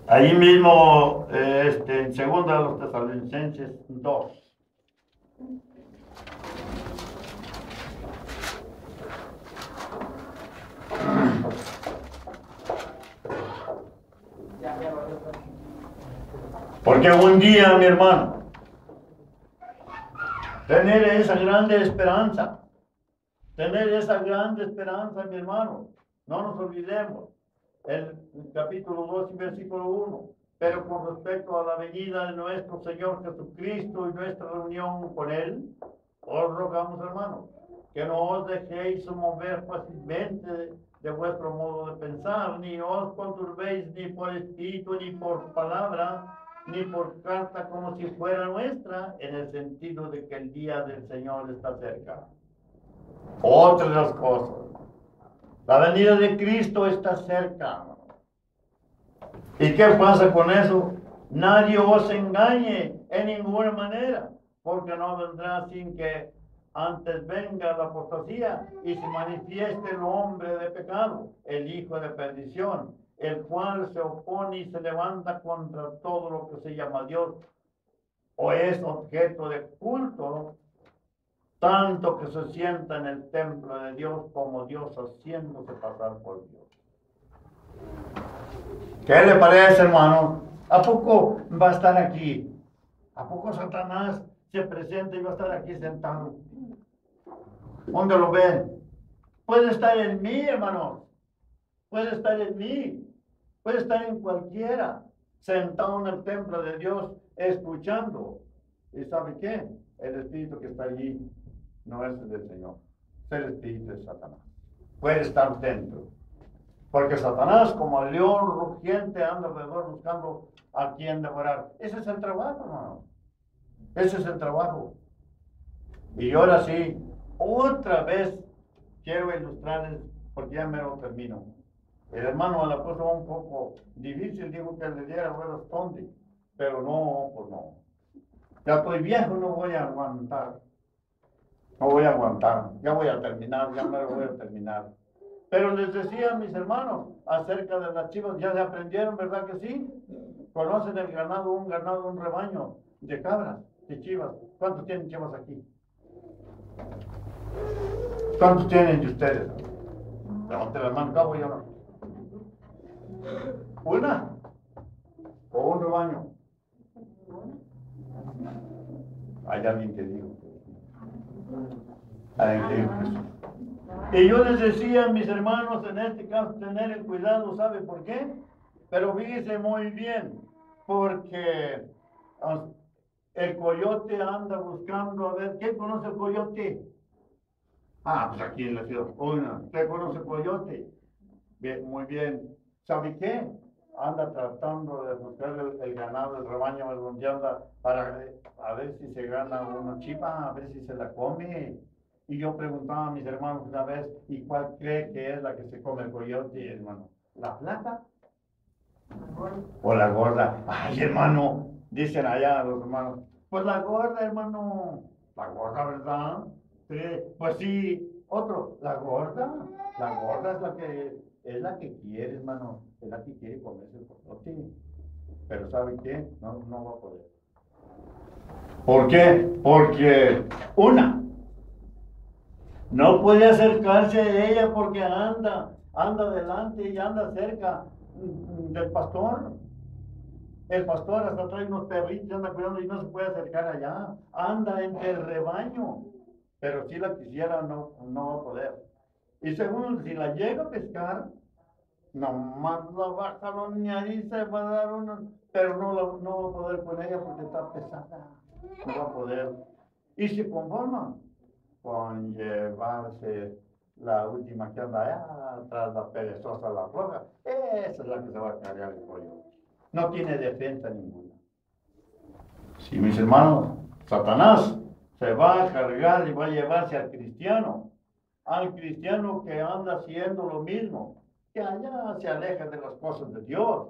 Ahí mismo, en 2 de los Tesalonicenses 2. Porque un día, mi hermano, tener esa grande esperanza, mi hermano, no nos olvidemos, el capítulo 2 y versículo 1, pero con respecto a la venida de nuestro Señor Jesucristo y nuestra reunión con Él, os rogamos, hermanos, que no os dejéis mover fácilmente de vuestro modo de pensar, ni os conturbéis ni por espíritu, ni por palabra, ni por carta como si fuera nuestra, en el sentido de que el día del Señor está cerca. Otra de las cosas, la venida de Cristo está cerca. ¿Y qué pasa con eso? Nadie os engañe en ninguna manera, porque no vendrá sin que antes venga la apostasía y se manifieste el hombre de pecado, el hijo de perdición, el cual se opone y se levanta contra todo lo que se llama Dios o es objeto de culto, tanto que se sienta en el templo de Dios como Dios haciéndose pasar por Dios. ¿Qué le parece, hermano? ¿A poco va a estar aquí? ¿A poco Satanás se presenta y va a estar aquí sentado? ¿Dónde lo ven? Puede estar en mí, hermanos. Puede estar en mí. Puede estar en cualquiera, sentado en el templo de Dios, escuchando. ¿Y sabe qué? El espíritu que está allí no es el del Señor. Es el espíritu de Satanás. Puede estar dentro. Porque Satanás, como el león rugiente, anda alrededor buscando a quien devorar. Ese es el trabajo, hermano. Ese es el trabajo. Y ahora sí, otra vez quiero ilustrarles, porque ya me lo termino. El hermano me la puso un poco difícil, dijo que le diera buenos tontos, pero no, pues no. Ya estoy viejo, no voy a aguantar. No voy a aguantar. Ya voy a terminar, ya me lo voy a terminar. Pero les decía a mis hermanos acerca de las chivas, ya se aprendieron, ¿verdad que sí? Conocen el ganado, un rebaño de cabras, de chivas. ¿Cuántos tienen chivas aquí? ¿Cuántos tienen de ustedes? Levanten la mano, cabo, yo no. ¿Una? ¿O un rebaño? Hay alguien que dijo. Y yo les decía a mis hermanos, en este caso, tener el cuidado, ¿sabe por qué? Pero fíjese muy bien, porque el coyote anda buscando, a ver, ¿quién conoce el coyote? Ah, pues aquí en la ciudad. Una, ¿usted conoce el coyote? Bien, muy bien. ¿Sabe qué? Anda tratando de buscar el ganado, el rebaño, el donde anda, para a ver si se gana una chiva, a ver si se la come. Y yo preguntaba a mis hermanos una vez, ¿y cuál cree que es la que se come el coyote, hermano? ¿La flaca? ¿O la gorda? Ay, hermano, dicen allá los hermanos, pues la gorda, hermano. La gorda, ¿verdad? Pues sí, otro, la gorda es la que quiere, hermano, es la que quiere comerse el popote. Pero ¿sabe qué? No va a poder. ¿Por qué? Porque no puede acercarse a ella porque anda delante y anda cerca del pastor. El pastor hasta trae unos perritos, anda cuidando y no se puede acercar allá. Anda entre el rebaño. Pero si la quisiera, no va a poder. Y segundo, si la llega a pescar, nomás la va a jalonear y se va a dar una, pero no va a poder con ella porque está pesada. No va a poder. Y se conforma con llevarse la última que anda allá atrás, la perezosa, la floja. Esa es la que se va a cargar el pollo. No tiene defensa ninguna. Sí, mis hermanos, Satanás se va a cargar y va a llevarse al cristiano que anda haciendo lo mismo, que allá se aleja de las cosas de Dios,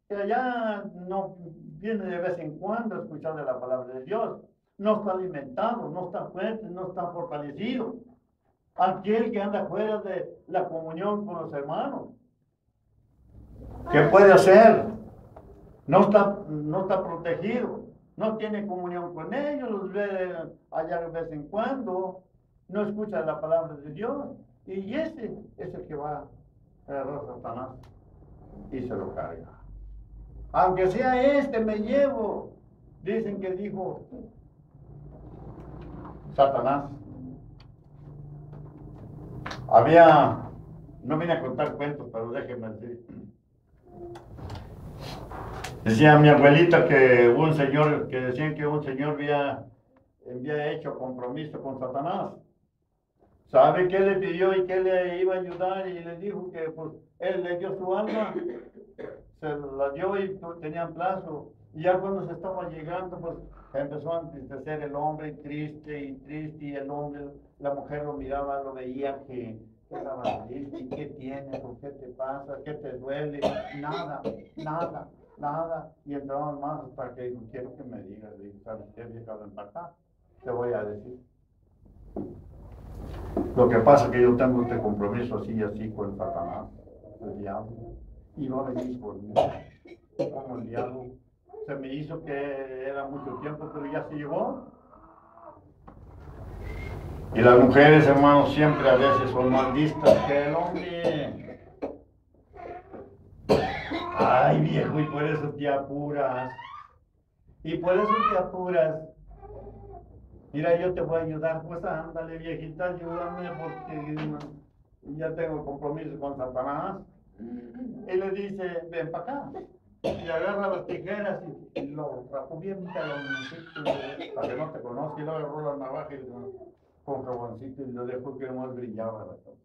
que allá no viene de vez en cuando a escuchar de la palabra de Dios, no está alimentado, no está fuerte, no está fortalecido. Aquel que anda fuera de la comunión con los hermanos, ¿qué puede hacer? No está protegido, no tiene comunión con ellos, los ve allá de vez en cuando, no escucha la palabra de Dios, y ese es el que va a agarrar a Satanás y se lo carga. Aunque sea me llevo, dicen que dijo Satanás. No vine a contar cuentos, pero déjenme decir. Decía mi abuelita que un señor, que decían que un señor había hecho compromiso con Satanás. ¿Sabe qué le pidió y qué le iba a ayudar? Y le dijo que pues él le dio su alma, se la dio y tenían plazo. Y ya cuando se estaba llegando, pues empezó a entristecer el hombre, triste, y el hombre, la mujer lo miraba, lo veía que estaba triste, ¿y qué tienes? ¿O qué te pasa? ¿Qué te duele? Nada. Y entraban más hasta que quiero que me digas, ¿sabes qué? Vieja, ven para acá, te voy a decir. Lo que pasa es que yo tengo este compromiso así con Satanás, el diablo, y va a venir por mí, como el diablo. Se me hizo que era mucho tiempo, pero ya se llegó. Y las mujeres, hermanos, siempre a veces son más listas que el hombre. Ay, viejo, y por eso te apuras. Mira, yo te voy a ayudar. Pues ándale, viejita, ayúdame porque ya tengo compromiso con Satanás. Y le dice, ven para acá. Y agarra las tijeras y lo rapó bien peloncito para que no te conozca. Y luego agarró la navaja y con jaboncito y lo dejó que más brillaba la cosa.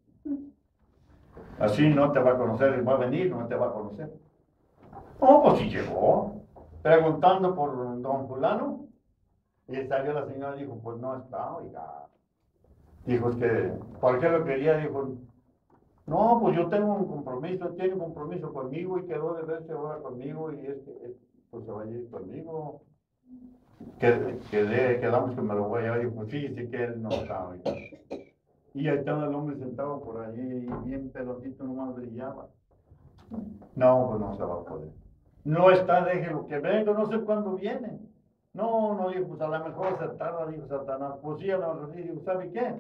Así no te va a conocer, va a venir, no te va a conocer. Oh, pues sí llegó, preguntando por don fulano, y salió la señora y dijo, pues no está, oiga. Dijo, ¿por qué lo quería? Dijo, no, pues yo tengo un compromiso, tiene un compromiso conmigo y quedó de verse ahora conmigo y pues se va a ir conmigo. Quedamos que me lo voy a llevar y pues fíjese que él no está, oiga. Y ahí estaba el hombre sentado por allí, bien pelotito, nomás brillaba. No, pues no se va a poder. No está, déjelo que venga, no sé cuándo viene. No, dijo, pues a lo mejor se tarda, dijo Satanás. Pues sí, a lo mejor sí, dijo, ¿sabe qué?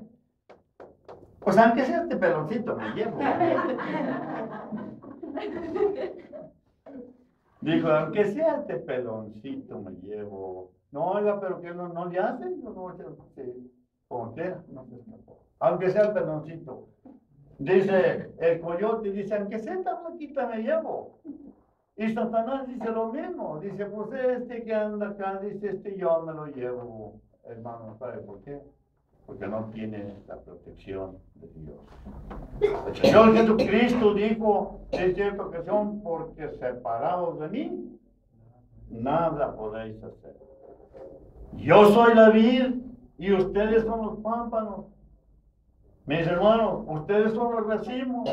Pues aunque sea este peloncito, me llevo. Dijo, aunque sea este peloncito, me llevo. No, oiga, pero que no le hacen, como quiera, no sé si me puedo. Aunque sea el peloncito. Dice el coyote, dice, aunque sea esta flaquita, me llevo. Y Satanás dice lo mismo, dice, pues que anda acá, dice, yo me lo llevo, hermano, ¿sabe por qué? Porque no tiene la protección de Dios. El Señor Jesucristo dijo en cierta ocasión, porque separados de mí, nada podéis hacer. Yo soy la vid y ustedes son los pámpanos. Mis hermanos, ustedes son los racimos.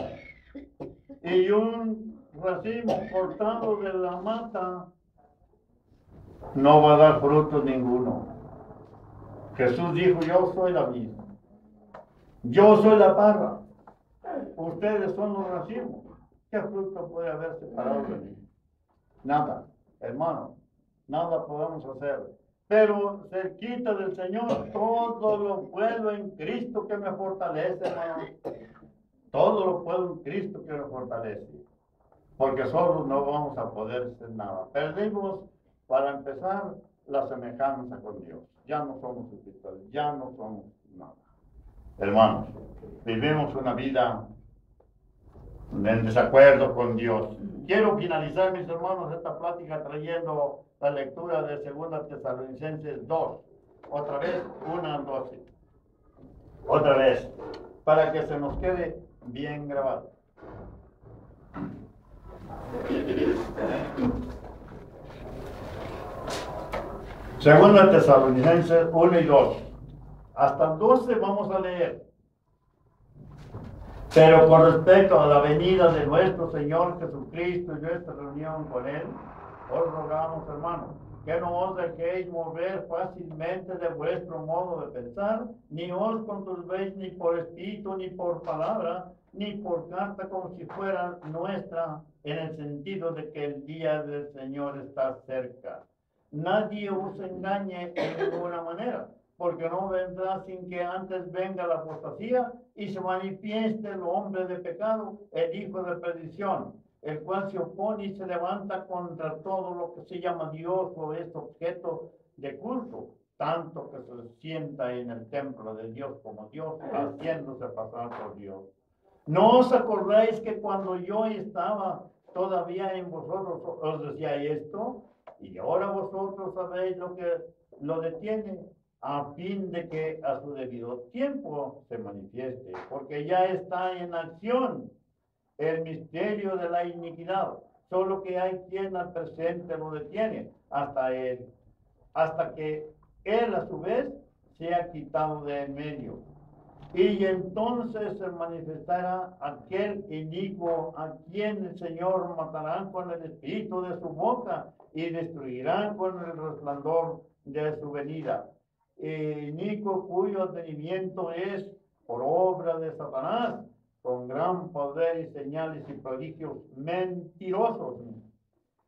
Y un racimo cortado de la mata no va a dar frutos ninguno. Jesús dijo, yo soy la vid, Yo soy la parra, ustedes son los racimos. ¿Qué fruto puede haber separado de mí? Nada, hermano, nada podemos hacer. Pero cerquita del Señor, todo lo puedo en Cristo que me fortalece, hermano. Todo lo puedo en Cristo que me fortalece. Porque solos no vamos a poder hacer nada. Perdimos, para empezar, la semejanza con Dios. Ya no somos espirituales, ya no somos nada. Hermanos, vivimos una vida en desacuerdo con Dios. Quiero finalizar, mis hermanos, esta plática trayendo la lectura de 2 Tesalonicenses 2. Otra vez, 1:12. Otra vez, para que se nos quede bien grabado. Segunda Tesalonicenses 1 y 2. Hasta el 12 vamos a leer. Pero con respecto a la venida de nuestro Señor Jesucristo y nuestra reunión con Él, os rogamos, hermanos, que no os dejéis mover fácilmente de vuestro modo de pensar, ni os conturbéis ni por espíritu, ni por palabra, ni por carta como si fuera nuestra, en el sentido de que el día del Señor está cerca. Nadie os engañe de ninguna manera, porque no vendrá sin que antes venga la apostasía y se manifieste el hombre de pecado, el hijo de perdición, el cual se opone y se levanta contra todo lo que se llama Dios o es objeto de culto, tanto que se sienta en el templo de Dios como Dios, haciéndose pasar por Dios. ¿No os acordáis que cuando yo estaba todavía en vosotros os decía esto? Y ahora vosotros sabéis lo que lo detiene, a fin de que a su debido tiempo se manifieste, porque ya está en acción el misterio de la iniquidad, solo que hay quien al presente lo detiene, hasta que él a su vez sea quitado de en medio. Y entonces se manifestará aquel inicuo a quien el Señor matará con el espíritu de su boca y destruirá con el resplandor de su venida. Inicuo cuyo advenimiento es por obra de Satanás, con gran poder y señales y prodigios mentirosos,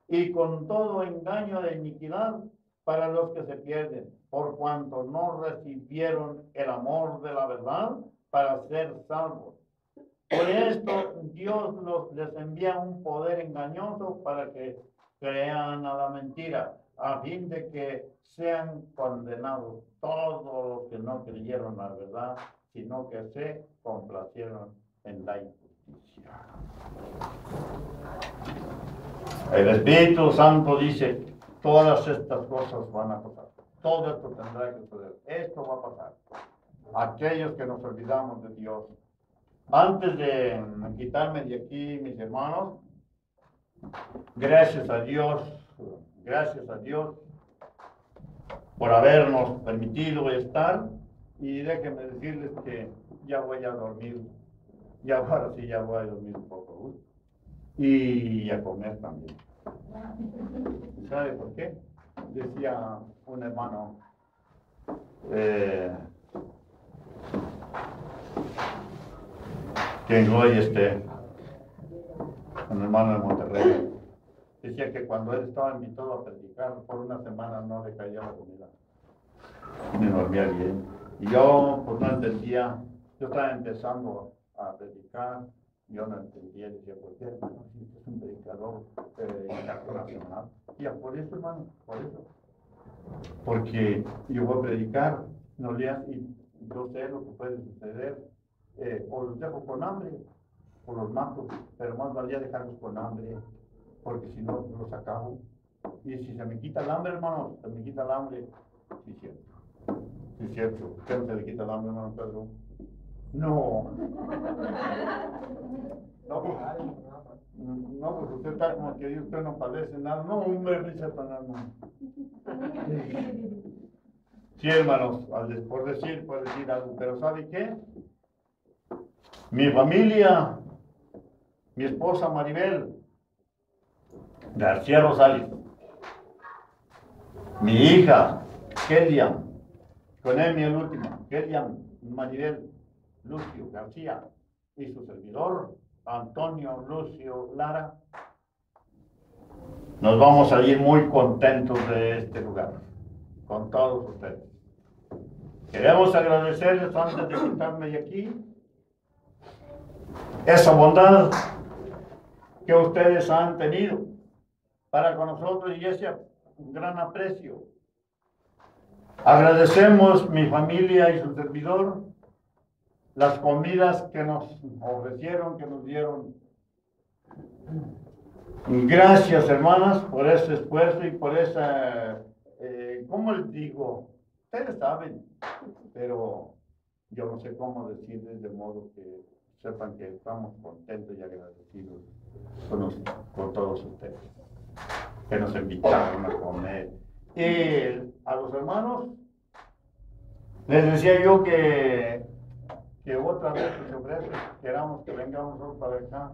y con todo engaño de iniquidad para los que se pierden, por cuanto no recibieron el amor de la verdad para ser salvos. Por esto Dios les envía un poder engañoso para que crean a la mentira, a fin de que sean condenados todos los que no creyeron la verdad, sino que se complacieron en la injusticia. El Espíritu Santo dice, todas estas cosas van a pasar. Todo esto tendrá que suceder. Esto va a pasar. Aquellos que nos olvidamos de Dios. Antes de quitarme de aquí, mis hermanos, gracias a Dios por habernos permitido estar, y déjenme decirles que ya voy a dormir, ya ahora sí ya voy a dormir un poco, y a comer también. ¿Sabe por qué? Decía un hermano, que en hoy un hermano de Monterrey, decía que cuando él estaba invitado a predicar, por una semana no le caía la comida, ni dormía bien. Y yo pues no entendía, yo estaba empezando a predicar, yo no entendía, decía, ¿por qué, hermano? Si es un predicador internacional. Y ya, por eso, hermano, por eso. Porque yo voy a predicar, no leas, y yo sé lo que puede suceder, o los dejo con hambre, o los mato, pero más valía dejarlos con hambre, porque si no, los acabo. Y si se me quita el hambre, hermano, se me quita el hambre, sí, cierto. Sí, cierto. ¿Qué no se le quita el hambre, hermano Pedro? No. No, pues usted está como que usted no padece nada. No, hombre, dice Satanás, no. Sí, hermanos, por decir algo, pero ¿sabe qué? Mi familia, mi esposa Maribel García Rosales, mi hija Kelian, con él el último, Kelian Maribel, Lucio García y su servidor, Antonio Lucio Lara, nos vamos a ir muy contentos de este lugar, con todos ustedes. Queremos agradecerles antes de quitarme de aquí esa bondad que ustedes han tenido para con nosotros y ese gran aprecio. Agradecemos mi familia y su servidor las comidas que nos ofrecieron, que nos dieron. Gracias, hermanas, por ese esfuerzo y por esa, ¿cómo les digo? Ustedes saben, pero yo no sé cómo decirles de modo que sepan que estamos contentos y agradecidos con todos ustedes, que nos invitaron a comer. Y a los hermanos, les decía yo que otra vez se ofrece, queramos que vengamos nosotros para acá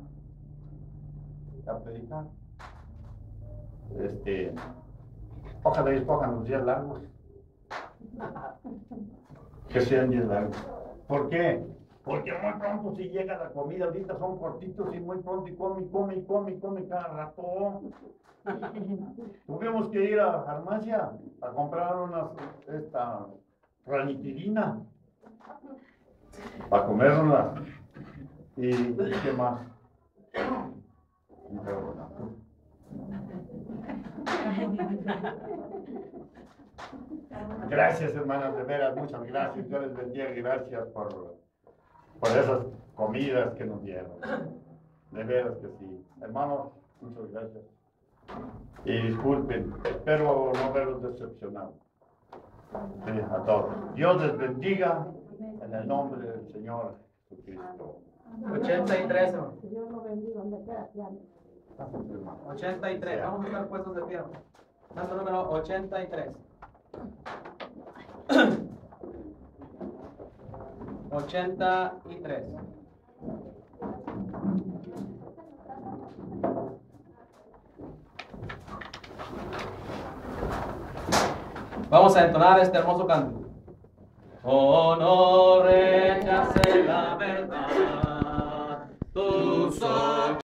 a predicar. Ojalá escojan los días largos, que sean días largos. ¿Por qué? Porque muy pronto si llega la comida, ahorita son cortitos y muy pronto y come cada rato. Tuvimos que ir a la farmacia a comprar esta ranitidina para comerla. ¿Y qué más? Gracias, hermanas, de veras, muchas gracias. Dios les bendiga, gracias por esas comidas que nos dieron. De veras que sí. Hermanos, muchas gracias. Y disculpen, espero no haberlos decepcionado. Sí, a todos. Dios les bendiga en el nombre del Señor Jesucristo. 83. Dios lo bendiga donde quiera que ande. 83. Vamos a estar puestos de pie. Santo número 83. 83. Vamos a entonar este hermoso canto. Oh, no rechaces la verdad, tus ojos